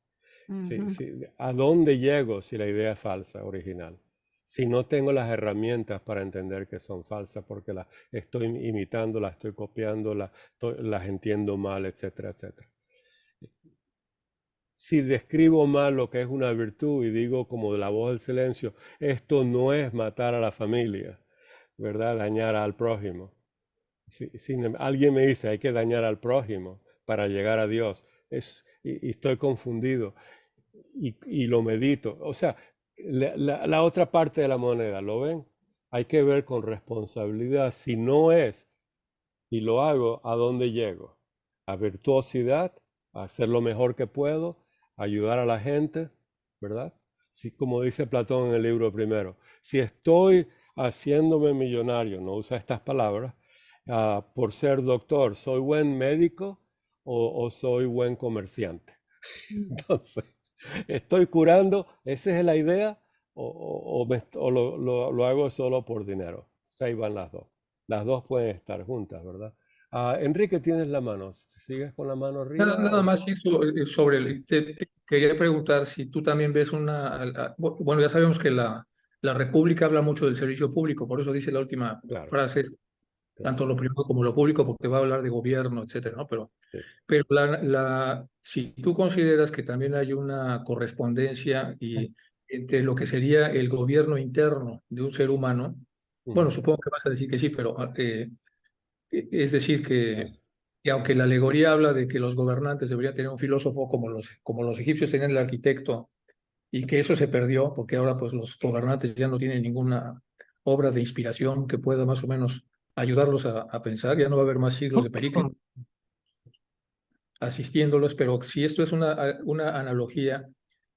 ¿A dónde llego si la idea es falsa, original? Si no tengo las herramientas para entender que son falsas, porque las estoy imitando, las estoy copiando, las entiendo mal, etcétera, etcétera. Si describo mal lo que es una virtud y digo como de la voz del silencio, esto no es matar a la familia, ¿verdad? Dañar al prójimo. Si alguien me dice hay que dañar al prójimo para llegar a Dios, y estoy confundido y lo medito. O sea, la otra parte de la moneda, ¿lo ven? Hay que ver con responsabilidad. Si no es y lo hago, ¿a dónde llego? A virtuosidad, a hacer lo mejor que puedo, a ayudar a la gente, ¿verdad? Si, como dice Platón en el libro primero, si estoy haciéndome millonario, no usa estas palabras, por ser doctor, ¿soy buen médico o soy buen comerciante? Entonces, ¿estoy curando? ¿Esa es la idea? ¿O lo hago solo por dinero? Ahí van las dos. Las dos pueden estar juntas, ¿verdad? Enrique, tienes la mano. ¿Sigues con la mano arriba? Nada más ir sobre te quería preguntar si tú también ves bueno, ya sabemos que la República habla mucho del servicio público, por eso dice la última Claro, frase, tanto lo privado como lo público, porque va a hablar de gobierno, etcétera, ¿no? sí. Pero si tú consideras que también hay una correspondencia entre lo que sería el gobierno interno de un ser humano, bueno, supongo que vas a decir que sí, pero es decir que aunque la alegoría habla de que los gobernantes deberían tener un filósofo como los egipcios tenían el arquitecto y que eso se perdió porque ahora pues los gobernantes ya no tienen ninguna obra de inspiración que pueda más o menos ayudarlos a pensar, ya no va a haber más siglos de Pericles asistiéndolos, pero si esto es una analogía,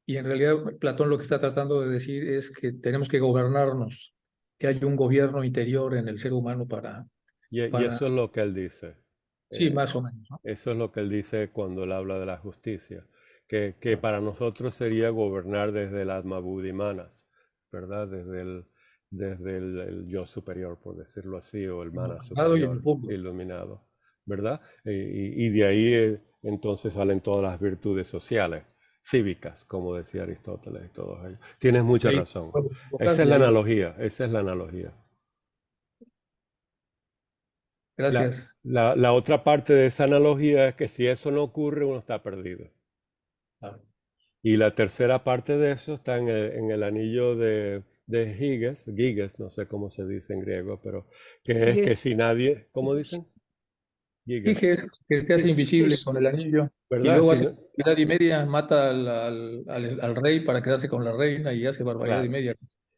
y en realidad Platón lo que está tratando de decir es que tenemos que gobernarnos, que hay un gobierno interior en el ser humano Y para eso es lo que él dice. sí, más o menos, ¿no? Eso es lo que él dice cuando él habla de la justicia, que para nosotros sería gobernar desde las mabudimanas, ¿verdad? Desde el yo superior, por decirlo así, o el mana Y en el superior, público. iluminado, ¿verdad? Y de ahí entonces salen todas las virtudes sociales, cívicas, como decía Aristóteles y todos ellos. Tienes mucha Ahí, razón. bueno, Esa es la ahí. analogía, esa es la analogía. Gracias. La otra parte de esa analogía es que si eso no ocurre, uno está perdido. Claro. Y la tercera parte de eso está en el anillo de Giges, no sé cómo se dice en griego, pero que es que si nadie, ¿cómo dicen? Dije Giges, que te hace invisible con el anillo y ¿verdad? luego Si hace no- barbaridad y media, mata al rey para quedarse con la reina y hace barbaridad y claro. media.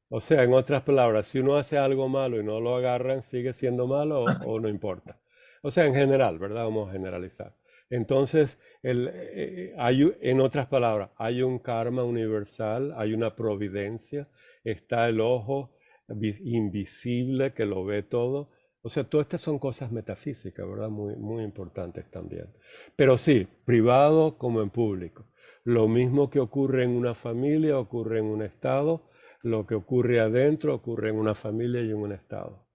O sea, en otras palabras, si uno hace algo malo y no lo agarran, sigue siendo malo o no importa. O sea, en general, ¿verdad? Vamos a generalizar. Entonces, en otras palabras, hay un karma universal, hay una providencia, está el ojo invisible que lo ve todo. O sea, todas estas son cosas metafísicas, ¿verdad? Muy, muy importantes también. Pero sí, privado como en público. Lo mismo que ocurre en una familia, ocurre en un estado. Lo que ocurre adentro ocurre en una familia y en un estado.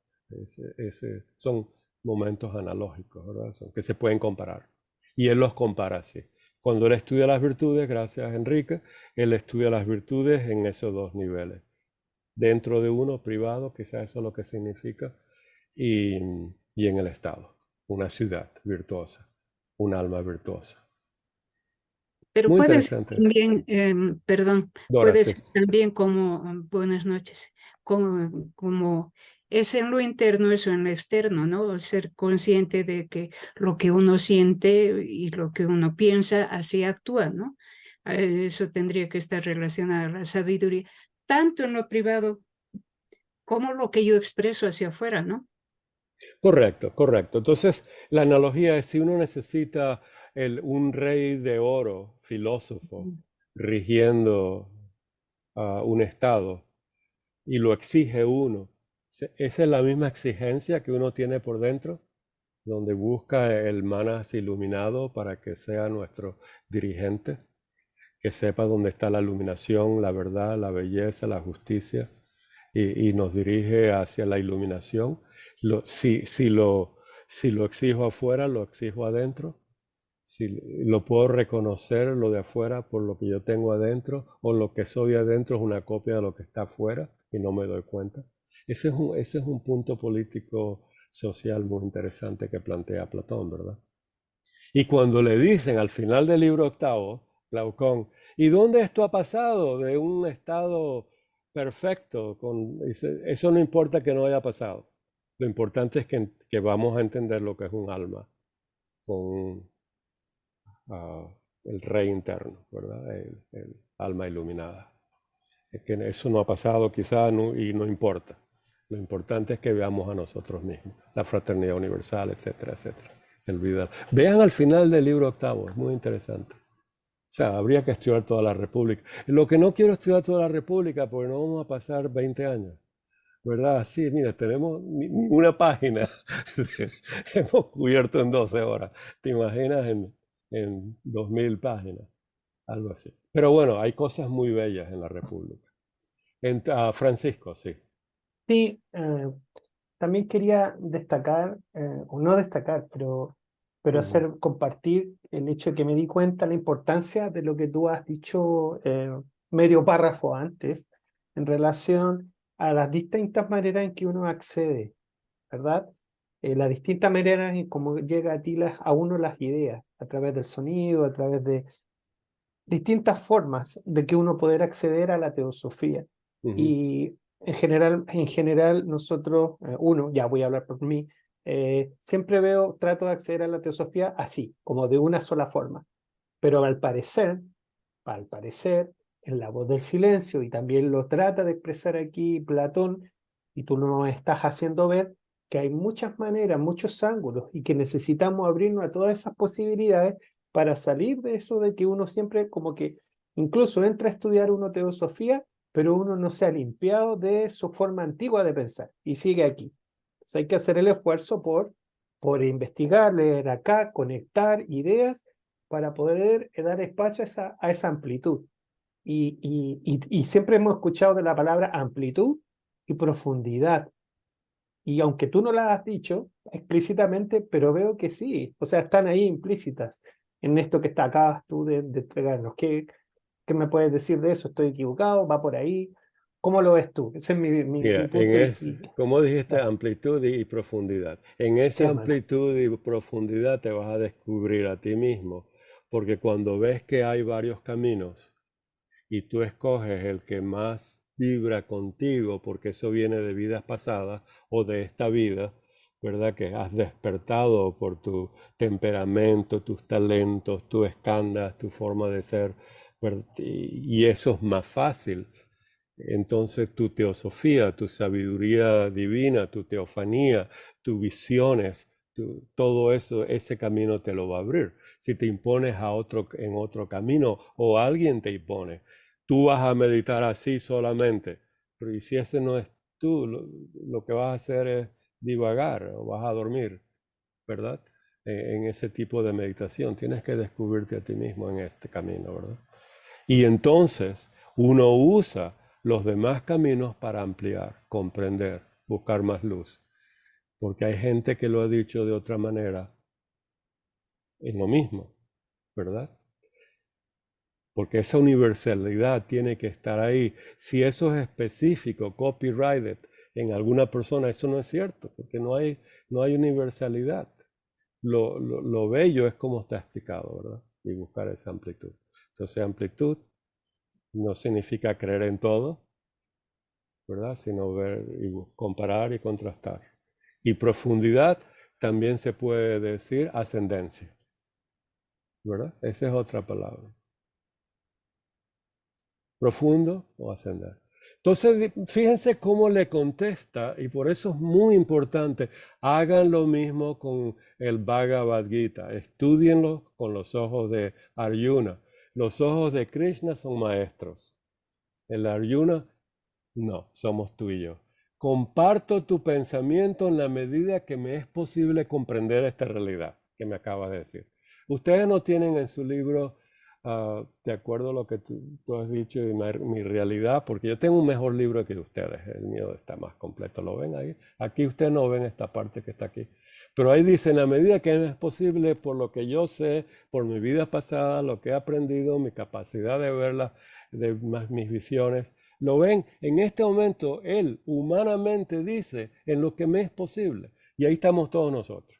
Son momentos analógicos, ¿verdad? Que se pueden comparar. Y él los compara así. Cuando él estudia las virtudes, gracias Enrique, él estudia las virtudes en esos dos niveles. Dentro de uno, privado, quizás eso es lo que significa, y en el estado. Una ciudad virtuosa, un alma virtuosa. Pero Muy puede ser interesante. también, perdón, Dora, puede sí. ser también como, buenas noches, como es en lo interno, eso en lo externo, ¿no? Ser consciente de que lo que uno siente y lo que uno piensa, así actúa, ¿no? Eso tendría que estar relacionado a la sabiduría, tanto en lo privado como lo que yo expreso hacia afuera, ¿no? Correcto, correcto. Entonces, la analogía es si uno necesita un rey de oro, filósofo, rigiendo un estado, y lo exige uno. Esa es la misma exigencia que uno tiene por dentro, donde busca el manas iluminado para que sea nuestro dirigente, que sepa dónde está la iluminación, la verdad, la belleza, la justicia, y nos dirige hacia la iluminación. Si lo exijo afuera, lo exijo adentro. Si lo puedo reconocer lo de afuera por lo que yo tengo adentro, o lo que soy adentro es una copia de lo que está afuera y no me doy cuenta. Ese es un punto político social muy interesante que plantea Platón, ¿verdad? Y cuando le dicen al final del libro octavo, Glaucón, ¿y dónde esto ha pasado de un estado perfecto? Dice, eso no importa que no haya pasado. Lo importante es que vamos a entender lo que es un alma con el rey interno, ¿verdad? El alma iluminada. Es que eso no ha pasado quizá y no importa. Lo importante es que veamos a nosotros mismos, la fraternidad universal, etcétera, etcétera. Vean al final del libro octavo, es muy interesante. O sea, habría que estudiar toda la República. Lo que no quiero estudiar toda la República porque no vamos a pasar 20 años, ¿verdad? Sí, mira, tenemos ni una página. Hemos cubierto en 12 horas. ¿Te imaginas en 2000 páginas? Algo así. Pero bueno, hay cosas muy bellas en la República. Francisco, sí. Sí, también quería destacar, o no destacar, pero hacer compartir el hecho de que me di cuenta la importancia de lo que tú has dicho medio párrafo antes en relación a las distintas maneras en que uno accede, ¿verdad? Las distintas maneras en cómo llega a ti a uno las ideas, a través del sonido, a través de distintas formas de que uno poder acceder a la teosofía. Y en general nosotros, ya voy a hablar por mí, siempre trato de acceder a la teosofía así, como de una sola forma. Pero al parecer, en La Voz del Silencio, y también lo trata de expresar aquí Platón, y tú nos estás haciendo ver que hay muchas maneras, muchos ángulos, y que necesitamos abrirnos a todas esas posibilidades para salir de eso de que uno siempre como que incluso entra a estudiar una teosofía, pero uno no se ha limpiado de su forma antigua de pensar y sigue aquí. Entonces hay que hacer el esfuerzo por investigar, leer acá, conectar ideas para poder dar espacio a esa amplitud. Y siempre hemos escuchado de la palabra amplitud y profundidad. Y aunque tú no las has dicho explícitamente, pero veo que sí, o sea, están ahí implícitas en esto que acabas tú de entregarnos. ¿Qué me puedes decir de eso? ¿Estoy equivocado? ¿Va por ahí? ¿Cómo lo ves tú? Ese es mi Mira, punto. como dijiste, Claro. amplitud y profundidad. En Sí, esa hermano. amplitud y profundidad te vas a descubrir a ti mismo, porque cuando ves que hay varios caminos y tú escoges el que más vibra contigo, porque eso viene de vidas pasadas o de esta vida, ¿verdad? Que has despertado por tu temperamento, tus talentos, tu escándalo, tu forma de ser, ¿verdad? Y eso es más fácil. Entonces tu teosofía, tu sabiduría divina, tu teofanía, tus visiones, todo eso, ese camino te lo va a abrir. Si te impones en otro camino o alguien te impone, tú vas a meditar así solamente. Pero ¿y si ese no es tú? Lo que vas a hacer es divagar o vas a dormir, ¿verdad? En ese tipo de meditación. Tienes que descubrirte a ti mismo en este camino, ¿verdad? Y entonces uno usa los demás caminos para ampliar, comprender, buscar más luz. Porque hay gente que lo ha dicho de otra manera en lo mismo, ¿verdad? Porque esa universalidad tiene que estar ahí. Si eso es específico, copyrighted en alguna persona, eso no es cierto, porque no hay universalidad. Lo bello es como está explicado, ¿verdad? Y buscar esa amplitud. Entonces amplitud no significa creer en todo, ¿verdad? Sino ver y comparar y contrastar. Y profundidad también se puede decir ascendencia, ¿verdad? Esa es otra palabra. Profundo o ascender. Entonces, fíjense cómo le contesta, y por eso es muy importante, hagan lo mismo con el Bhagavad Gita, estudienlo con los ojos de Arjuna. Los ojos de Krishna son maestros. El Arjuna, no, somos tú y yo. Comparto tu pensamiento en la medida que me es posible comprender esta realidad que me acabas de decir. Ustedes no tienen en su libro, de acuerdo a lo que tú has dicho, y mi realidad, porque yo tengo un mejor libro que ustedes, el mío está más completo, ¿lo ven ahí? Aquí ustedes no ven esta parte que está aquí. Pero ahí dice, en la medida que es posible, por lo que yo sé, por mi vida pasada, lo que he aprendido, mi capacidad de verla, de mis visiones, lo ven, en este momento, él humanamente dice, en lo que me es posible. Y ahí estamos todos nosotros.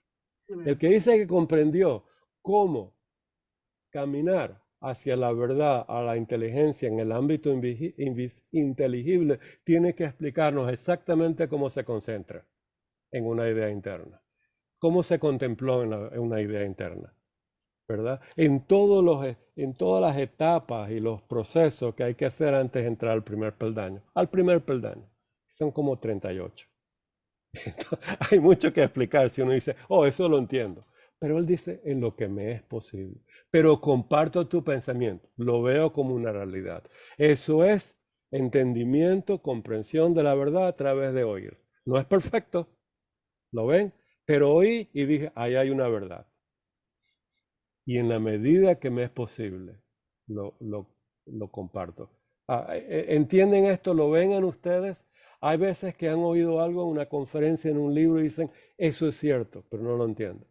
El que dice que comprendió cómo caminar hacia la verdad, a la inteligencia en el ámbito inteligible, tiene que explicarnos exactamente cómo se concentra en una idea interna. Cómo se contempló en una idea interna, ¿verdad? En todas las etapas y los procesos que hay que hacer antes de entrar al primer peldaño. Al primer peldaño. Son como 38. Entonces, hay mucho que explicar si uno dice, oh, eso lo entiendo. Pero él dice, en lo que me es posible. Pero comparto tu pensamiento. Lo veo como una realidad. Eso es entendimiento, comprensión de la verdad a través de oír. No es perfecto. ¿Lo ven? Pero oí y dije, ahí hay una verdad. Y en la medida que me es posible, lo comparto. ¿Entienden esto? ¿Lo ven en ustedes? Hay veces que han oído algo en una conferencia, en un libro, y dicen, eso es cierto, pero no lo entiendo.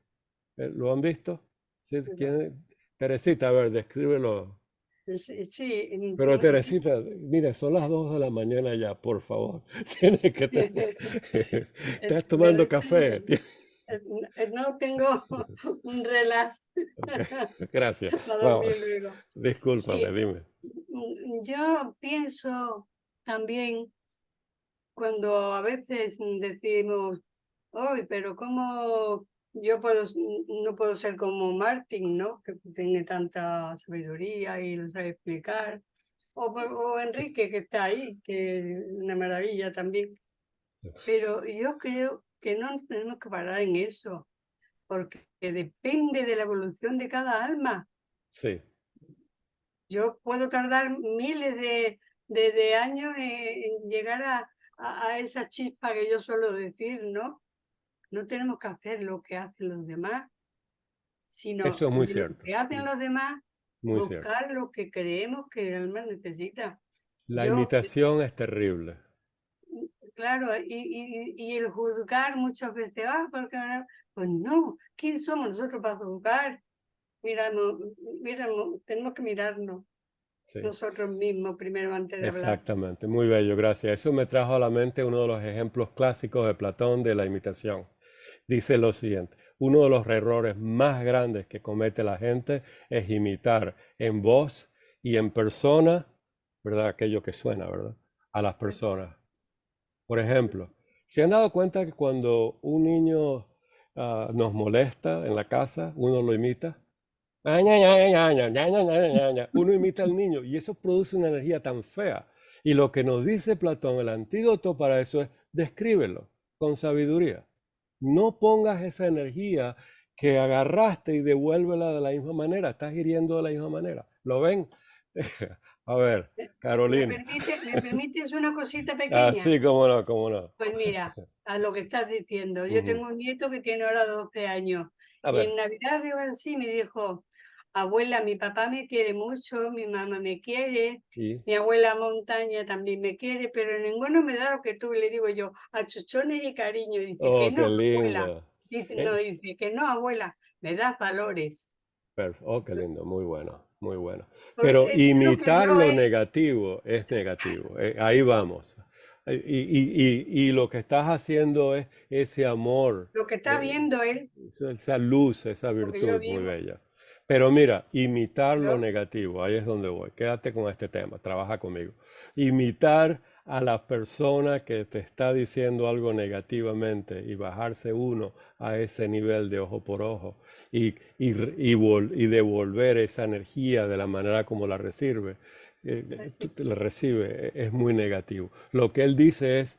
¿Lo han visto? ¿Sí? Teresita, a ver, descríbelo. Sí. Pero Teresita, mira, son las 2 de la mañana ya, por favor. Tienes que estás tomando café. No tengo un relax. Okay. Gracias. Para Vamos. dormir luego. Discúlpame, Sí. dime. Yo pienso también cuando a veces decimos, hoy, pero ¿cómo yo no puedo ser como Martín, ¿no? Que tiene tanta sabiduría y lo sabe explicar. O Enrique, que está ahí, que es una maravilla también. Pero yo creo que no nos tenemos que parar en eso, porque depende de la evolución de cada alma. Sí. Yo puedo tardar miles de años en llegar a esa chispa que yo suelo decir, ¿no? No tenemos que hacer lo que hacen los demás, sino Eso es muy de cierto. lo que hacen los demás, Muy buscar cierto. lo que creemos que el alma necesita. La imitación es terrible. Claro, y el juzgar muchas veces, pues no, ¿quién somos nosotros para juzgar? Miramos, tenemos que mirarnos Sí. nosotros mismos primero antes de hablar. Exactamente, muy bello, gracias. Eso me trajo a la mente uno de los ejemplos clásicos de Platón de la imitación. Dice lo siguiente, uno de los errores más grandes que comete la gente es imitar en voz y en persona, ¿verdad? Aquello que suena, ¿verdad? A las personas. Por ejemplo, ¿se han dado cuenta que cuando un niño nos molesta en la casa, uno lo imita? Uno imita al niño y eso produce una energía tan fea. Y lo que nos dice Platón, el antídoto para eso es descríbelo con sabiduría. No pongas esa energía que agarraste y devuélvela de la misma manera. Estás hiriendo de la misma manera. ¿Lo ven? A ver, Carolina. ¿Me permites una cosita pequeña? Sí, cómo no, cómo no. Pues mira, a lo que estás diciendo. Yo tengo un nieto que tiene ahora 12 años. A Y ver. en Navidad de ahora sí me dijo, abuela, mi papá me quiere mucho, mi mamá me quiere, ¿Y? mi abuela Montaña también me quiere, pero ninguno me da lo que tú. Le digo yo, achuchones y cariño. Y dice Oh, que no, qué abuela. lindo. Dice que no, abuela, me das valores. Oh, qué lindo, muy bueno, muy bueno. Porque Pero es lo que imitar yo lo negativo es negativo. Ahí vamos. Y lo que estás haciendo es ese amor, lo que está viendo él, esa luz, esa lo que yo virtud muy vivo. bella. Pero mira, imitar lo negativo, ahí es donde voy. Quédate con este tema, trabaja conmigo. Imitar a la persona que te está diciendo algo negativamente y bajarse uno a ese nivel de ojo por ojo y devolver esa energía de la manera como la recibe, es muy negativo. Lo que él dice es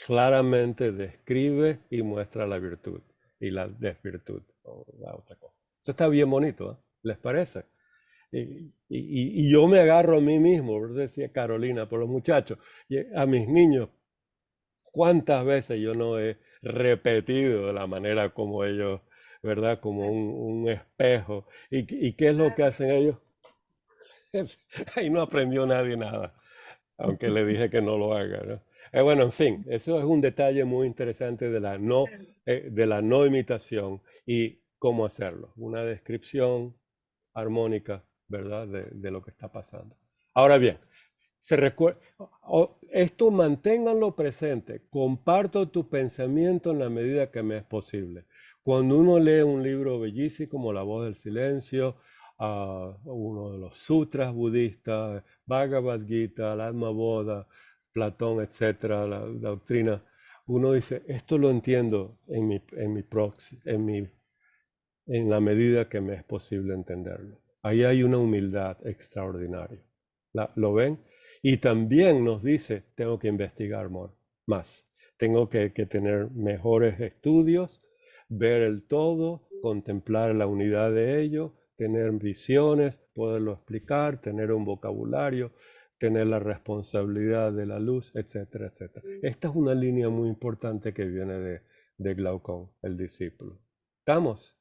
claramente describe y muestra la virtud y la desvirtud o la otra cosa. Eso está bien bonito, ¿eh? ¿Les parece? Y yo me agarro a mí mismo, decía Carolina, por los muchachos, y a mis niños, cuántas veces yo no he repetido de la manera como ellos, ¿verdad? Como un espejo. ¿Y qué es lo que hacen ellos? Ahí no aprendió nadie nada, aunque le dije que no lo haga, ¿no? Bueno, en fin, eso es un detalle muy interesante de la no imitación y cómo hacerlo. Una descripción armónica, ¿verdad? De lo que está pasando. Ahora bien, esto manténganlo presente. Comparto tu pensamiento en la medida que me es posible. Cuando uno lee un libro bellísimo como La Voz del Silencio, uno de los sutras budistas, Bhagavad Gita, el Alma Bodha, Platón, etcétera, la doctrina, uno dice, esto lo entiendo en la medida que me es posible entenderlo. Ahí hay una humildad extraordinaria. ¿Lo ven? Y también nos dice, tengo que investigar más. Tengo que tener mejores estudios, ver el todo, contemplar la unidad de ello, tener visiones, poderlo explicar, tener un vocabulario, tener la responsabilidad de la luz, etcétera, etcétera. Esta es una línea muy importante que viene de Glaucón, el discípulo. ¿Estamos?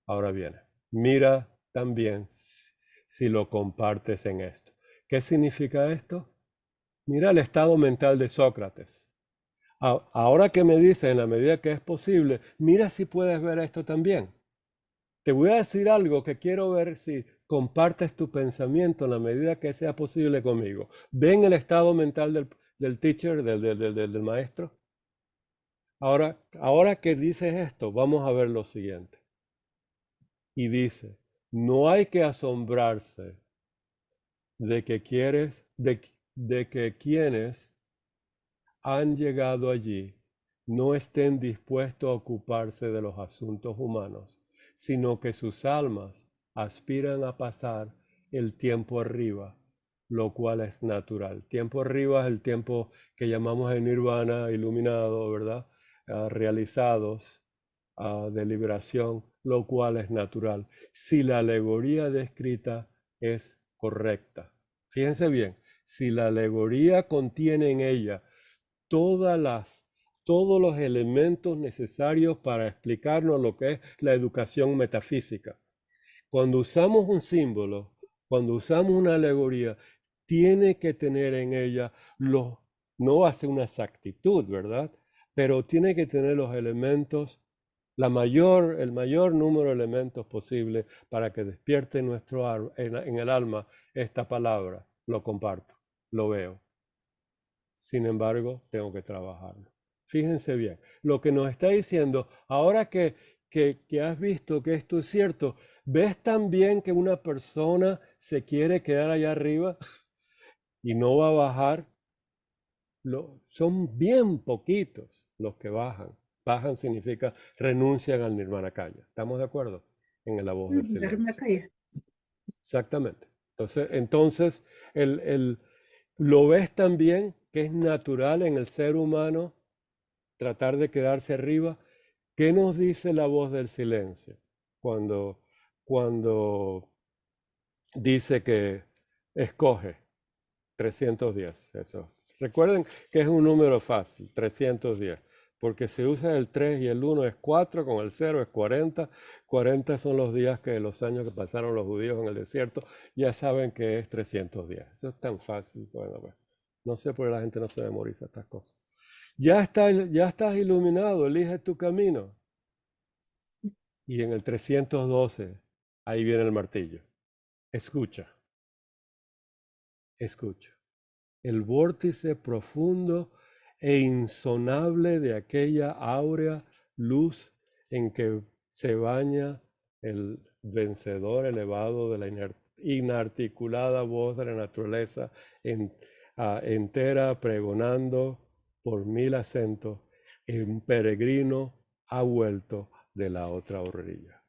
Ahora viene, mira también si lo compartes en esto. ¿Qué significa esto? Mira el estado mental de Sócrates. Ahora que me dice en la medida que es posible, mira si puedes ver esto también. Te voy a decir algo que quiero ver si compartes tu pensamiento en la medida que sea posible conmigo. ¿Ven el estado mental del teacher, del maestro? Ahora que dices esto, vamos a ver lo siguiente. Y dice, no hay que asombrarse de que quienes han llegado allí no estén dispuestos a ocuparse de los asuntos humanos, sino que sus almas aspiran a pasar el tiempo arriba, lo cual es natural. Tiempo arriba es el tiempo que llamamos en nirvana, iluminado, ¿verdad? Realizados, de liberación, lo cual es natural. Si la alegoría descrita es correcta. Fíjense bien, si la alegoría contiene en ella todos los elementos necesarios para explicarnos lo que es la educación metafísica. Cuando usamos un símbolo, cuando usamos una alegoría, tiene que tener en ella no hace una exactitud, ¿verdad? Pero tiene que tener los elementos, el mayor número de elementos posible para que despierte en el alma esta palabra. Lo comparto, lo veo. Sin embargo, tengo que trabajarlo. Fíjense bien, lo que nos está diciendo, ahora que has visto que esto es cierto, ¿ves también que una persona se quiere quedar allá arriba y no va a bajar? Son bien poquitos los que bajan. Bajan significa renuncian al nirmanakaya. ¿Estamos de acuerdo? En la voz del silencio. Exactamente. Entonces lo ves también que es natural en el ser humano tratar de quedarse arriba. ¿Qué nos dice la voz del silencio cuando dice que escoge 310? Eso. Recuerden que es un número fácil, 310, porque si usas el 3 y el 1 es 4, con el 0 es 40. 40 son los años que pasaron los judíos en el desierto. Ya saben que es 310. Eso es tan fácil. Bueno, pues, no sé por qué la gente no se memoriza estas cosas. Ya estás iluminado, elige tu camino. Y en el 312, ahí viene el martillo. Escucha. El vórtice profundo e insonable de aquella áurea luz en que se baña el vencedor elevado de la inarticulada voz de la naturaleza entera pregonando por 1000 acentos, un peregrino ha vuelto de la otra orilla.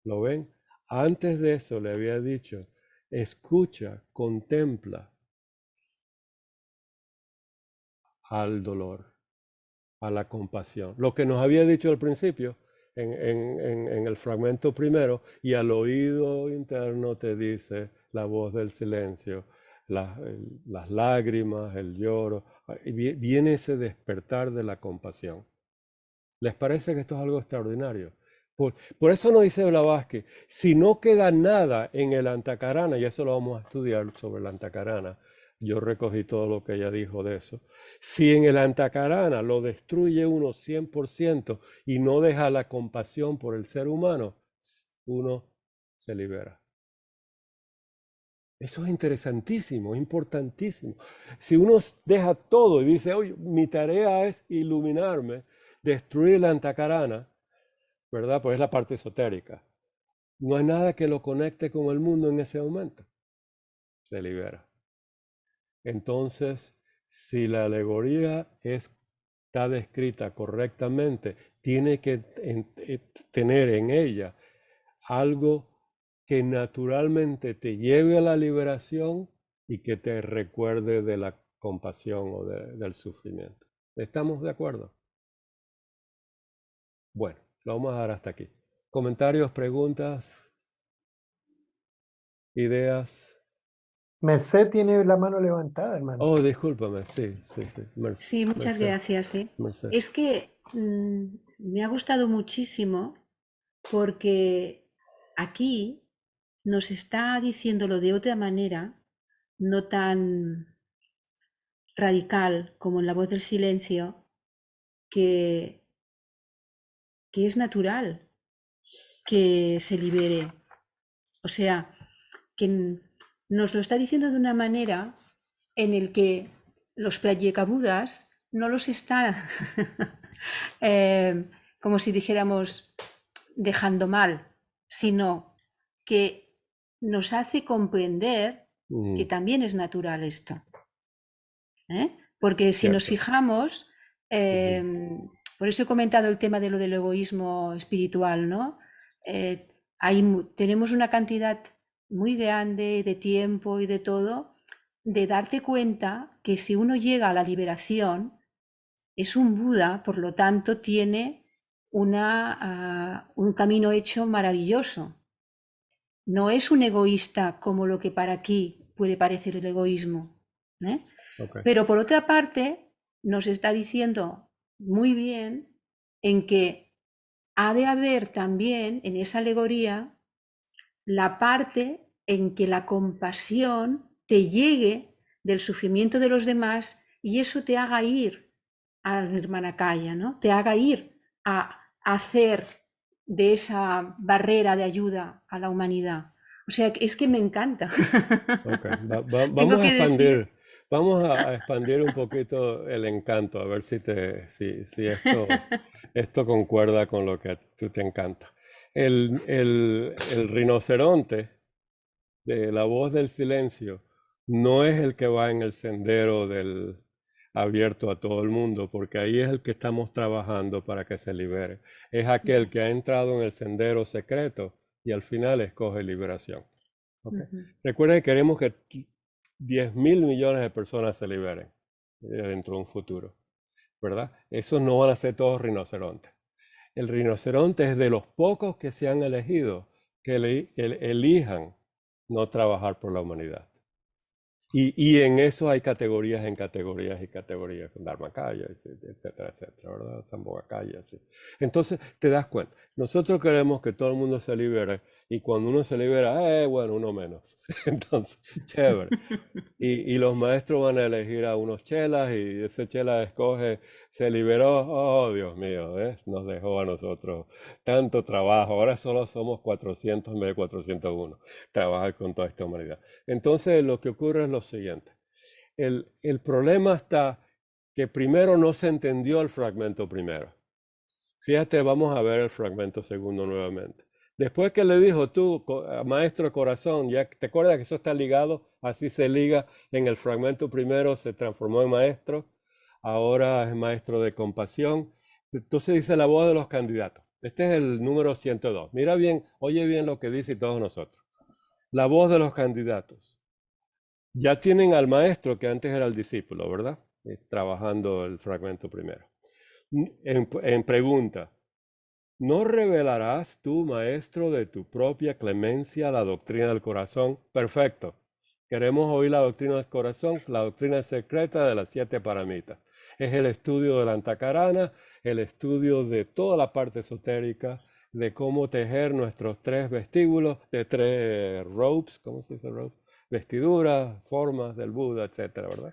¿Lo ven? Antes de eso le había dicho, escucha, contempla al dolor, a la compasión. Lo que nos había dicho al principio, en el fragmento primero, y al oído interno te dice la voz del silencio, las lágrimas, el lloro, viene ese despertar de la compasión. ¿Les parece que esto es algo extraordinario? Por eso nos dice Blavatsky, si no queda nada en el Antakarana, y eso lo vamos a estudiar sobre el Antakarana, yo recogí todo lo que ella dijo de eso, si en el Antakarana lo destruye uno 100% y no deja la compasión por el ser humano, uno se libera. Eso es interesantísimo, importantísimo. Si uno deja todo y dice, oye, mi tarea es iluminarme, destruir el Antakarana, ¿verdad? Pues es la parte esotérica. No hay nada que lo conecte con el mundo en ese momento. Se libera. Entonces, si la alegoría está descrita correctamente, tiene que tener en ella algo que naturalmente te lleve a la liberación y que te recuerde de la compasión o del sufrimiento. ¿Estamos de acuerdo? Bueno, lo vamos a dar hasta aquí. ¿Comentarios, preguntas, ideas? Merced tiene la mano levantada, hermano. Oh, discúlpame, sí. Sí, muchas gracias. Merced. Es que me ha gustado muchísimo porque aquí nos está diciéndolo de otra manera, no tan radical como en La voz del silencio, que es natural que se libere. O sea, que nos lo está diciendo de una manera en el que los Prajekabuddhas no los está, como si dijéramos, dejando mal, sino que nos hace comprender que también es natural esto. Porque si nos fijamos, por eso he comentado el tema de lo del egoísmo espiritual, ¿no? Tenemos una cantidad muy grande de tiempo y de todo, de darte cuenta que si uno llega a la liberación, es un Buda, por lo tanto tiene un camino hecho maravilloso. No es un egoísta como lo que para aquí puede parecer el egoísmo. Okay. Pero por otra parte, nos está diciendo muy bien en que ha de haber también en esa alegoría la parte en que la compasión te llegue del sufrimiento de los demás y eso te haga ir al Nirmanakaya, ¿no? Te haga ir a hacer de esa barrera de ayuda a la humanidad. O sea, es que me encanta. Okay. Vamos a expandir un poquito el encanto, a ver si esto concuerda con lo que a ti te encanta. El rinoceronte de La voz del silencio no es el que va en el sendero abierto a todo el mundo, porque ahí es el que estamos trabajando para que se libere. Es aquel que ha entrado en el sendero secreto y al final escoge liberación. Okay. Recuerden que queremos que 10.000 millones de personas se liberen dentro de un futuro, ¿verdad? Esos no van a ser todos rinocerontes. El rinoceronte es de los pocos que se han elegido que elijan no trabajar por la humanidad. Y en eso hay categorías en categorías y categorías, con Dharmakaya, etcétera, ¿verdad? Sambhogakaya, sí. Entonces te das cuenta, nosotros queremos que todo el mundo se libere y cuando uno se libera, bueno, uno menos. Entonces, chévere. Y los maestros van a elegir a unos chelas y ese chela escoge, se liberó, oh Dios mío, nos dejó a nosotros tanto trabajo, ahora solo somos 400 en vez de 401, trabajar con toda esta humanidad. Entonces lo que ocurre es lo siguiente, el problema está que primero no se entendió el fragmento primero. Fíjate, vamos a ver el fragmento segundo nuevamente. Después que le dijo tú, maestro corazón, ya te acuerdas que eso está ligado, así se liga en el fragmento primero, se transformó en maestro, ahora es maestro de compasión. Entonces dice la voz de los candidatos. Este es el número 102. Mira bien, oye bien lo que dice todos nosotros. La voz de los candidatos. Ya tienen al maestro que antes era el discípulo, ¿verdad? Trabajando el fragmento primero. En pregunta. ¿No revelarás tú, maestro, de tu propia clemencia la doctrina del corazón? Perfecto. Queremos oír la doctrina del corazón, la doctrina secreta de las 7 paramitas. Es el estudio de la antacarana, el estudio de toda la parte esotérica, de cómo tejer nuestros 3 vestíbulos, de 3 ropes, ¿cómo se dice ropes? Vestiduras, formas del Buda, etcétera, ¿verdad?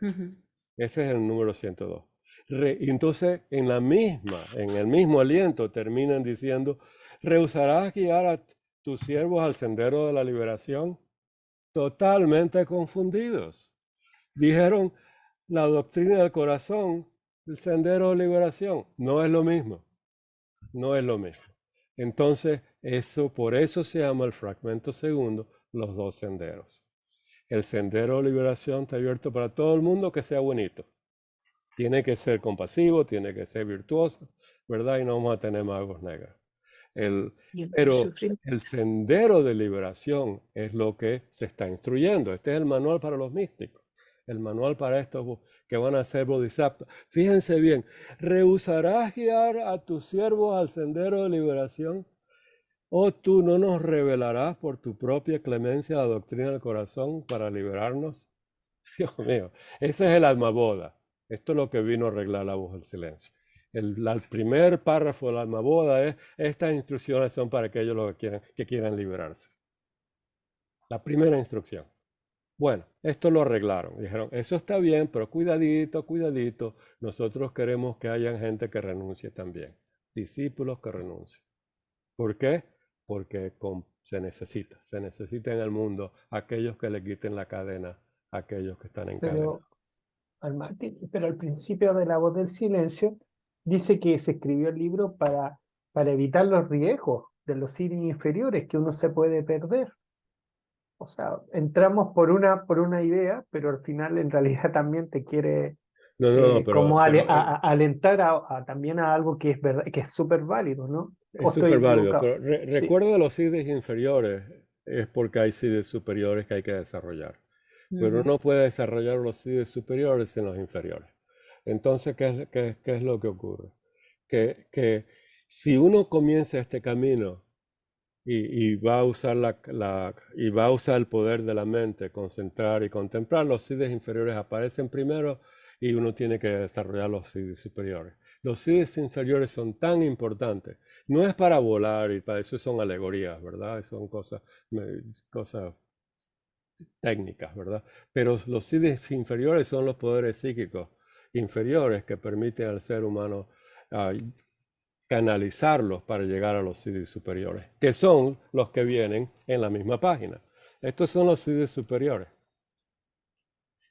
Ese es el número 102. Y entonces, en el mismo aliento, terminan diciendo, ¿rehusarás guiar a tus siervos al sendero de la liberación? Totalmente confundidos. Dijeron, la doctrina del corazón, el sendero de liberación, no es lo mismo. No es lo mismo. Entonces, por eso se llama el fragmento segundo, los 2 senderos. El sendero de liberación está abierto para todo el mundo que sea bonito. Tiene que ser compasivo, tiene que ser virtuoso, ¿verdad? Y no vamos a tener magos negros. Pero el sendero de liberación es lo que se está instruyendo. Este es el manual para los místicos, el manual para estos que van a ser bodhisattvas. Fíjense bien, ¿rehusarás guiar a tus siervos al sendero de liberación? ¿O tú no nos revelarás por tu propia clemencia la doctrina del corazón para liberarnos? Dios mío, ese es el almaboda. Esto es lo que vino a arreglar la voz del silencio. El primer párrafo del almaboda es, estas instrucciones son para aquellos que quieran liberarse. La primera instrucción. Bueno, esto lo arreglaron. Dijeron, eso está bien, pero cuidadito, cuidadito. Nosotros queremos que haya gente que renuncie también. Discípulos que renuncien. ¿Por qué? Porque se necesita en el mundo aquellos que le quiten la cadena a aquellos que están en cadena. Pero al principio de La Voz del Silencio dice que se escribió el libro para evitar los riesgos de los siddhis inferiores que uno se puede perder. O sea, entramos por una idea, pero al final en realidad también te quiere alentar también a algo que es verdad, que es súper válido, ¿no? Es súper válido, pero recuerda los siddhis inferiores, es porque hay siddhis superiores que hay que desarrollar. Pero uno puede desarrollar los siddhis superiores en los inferiores. Entonces, ¿qué es lo que ocurre? Que si uno comienza este camino y va a usar y va a usar el poder de la mente, concentrar y contemplar, los siddhis inferiores aparecen primero y uno tiene que desarrollar los siddhis superiores. Los siddhis inferiores son tan importantes. No es para volar y para eso son alegorías, ¿verdad? Son cosas técnicas, ¿verdad? Pero los siddhis inferiores son los poderes psíquicos inferiores que permiten al ser humano canalizarlos para llegar a los siddhis superiores, que son los que vienen en la misma página. Estos son los siddhis superiores.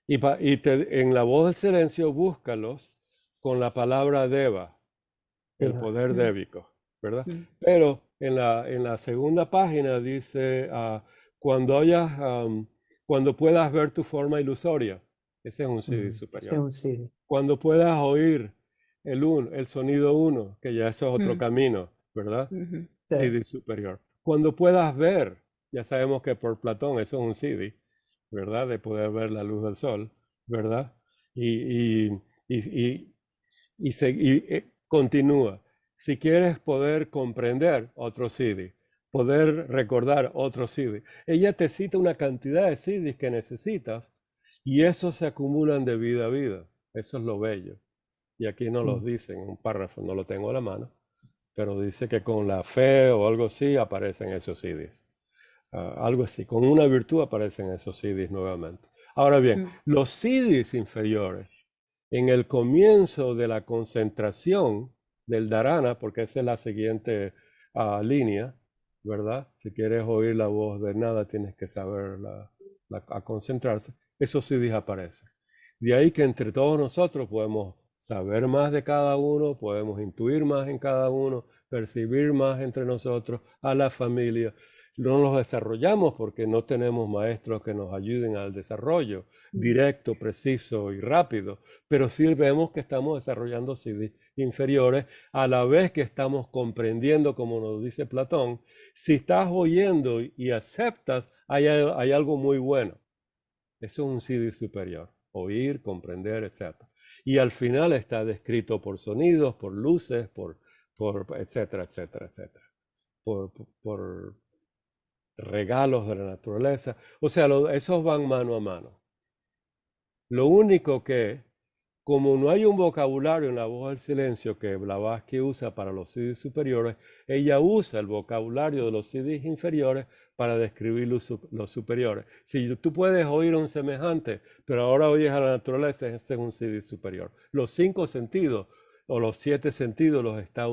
En la voz del silencio búscalos con la palabra deva, el poder débico, ¿verdad? Pero en la segunda página dice cuando puedas ver tu forma ilusoria. Ese es un siddhi superior. Sí, un siddhi. Cuando puedas oír el sonido 1, que ya eso es otro camino, ¿verdad? Siddhi superior. Cuando puedas ver, ya sabemos que por Platón eso es un siddhi, ¿verdad? De poder ver la luz del sol, ¿verdad? Continúa. Si quieres poder comprender otro siddhi, poder recordar otro siddhi, ella te cita una cantidad de siddhis que necesitas y esos se acumulan de vida a vida. Eso es lo bello. Y aquí no los dicen, un párrafo, no lo tengo a la mano, pero dice que con la fe o algo así aparecen esos siddhis. Algo así, con una virtud aparecen esos siddhis nuevamente. Ahora bien, los siddhis inferiores, en el comienzo de la concentración del dharana, porque esa es la siguiente línea, ¿verdad? Si quieres oír la voz de nada, tienes que saber a concentrarse. Esos siddhis aparecen. De ahí que entre todos nosotros podemos saber más de cada uno, podemos intuir más en cada uno, percibir más entre nosotros, a la familia. No los desarrollamos porque no tenemos maestros que nos ayuden al desarrollo directo, preciso y rápido, pero sí vemos que estamos desarrollando CDs inferiores a la vez que estamos comprendiendo, como nos dice Platón. Si estás oyendo y aceptas, hay algo muy bueno. Eso es un CD superior, oír, comprender, etc. Y al final está descrito por sonidos, por luces, por etcétera, etcétera, etcétera. Por regalos de la naturaleza. O sea, esos van mano a mano. Lo único que, como no hay un vocabulario en la voz del silencio que Blavatsky usa para los CDs superiores, ella usa el vocabulario de los CDs inferiores para describir los superiores. Si tú puedes oír un semejante, pero ahora oyes a la naturaleza, ese es un CD superior. Los 5 sentidos o los 7 sentidos los está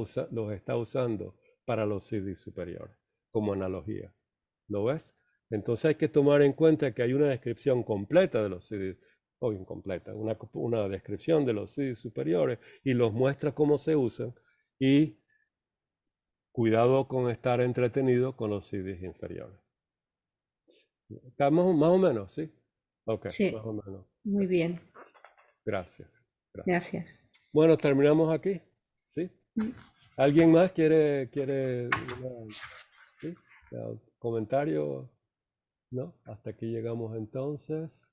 usando para los CDs superiores, como analogía. ¿Lo ves? Entonces hay que tomar en cuenta que hay una descripción completa de los CDs, o incompleta, una descripción de los CDs superiores y los muestra cómo se usan, y cuidado con estar entretenido con los CDs inferiores. ¿Estamos más o menos? ¿Sí? Ok, Sí, más o menos. muy bien. Gracias. Gracias. Bueno, terminamos aquí. ¿Sí? ¿Alguien más quiere ¿sí? ¿Comentario? ¿No? Hasta aquí llegamos entonces.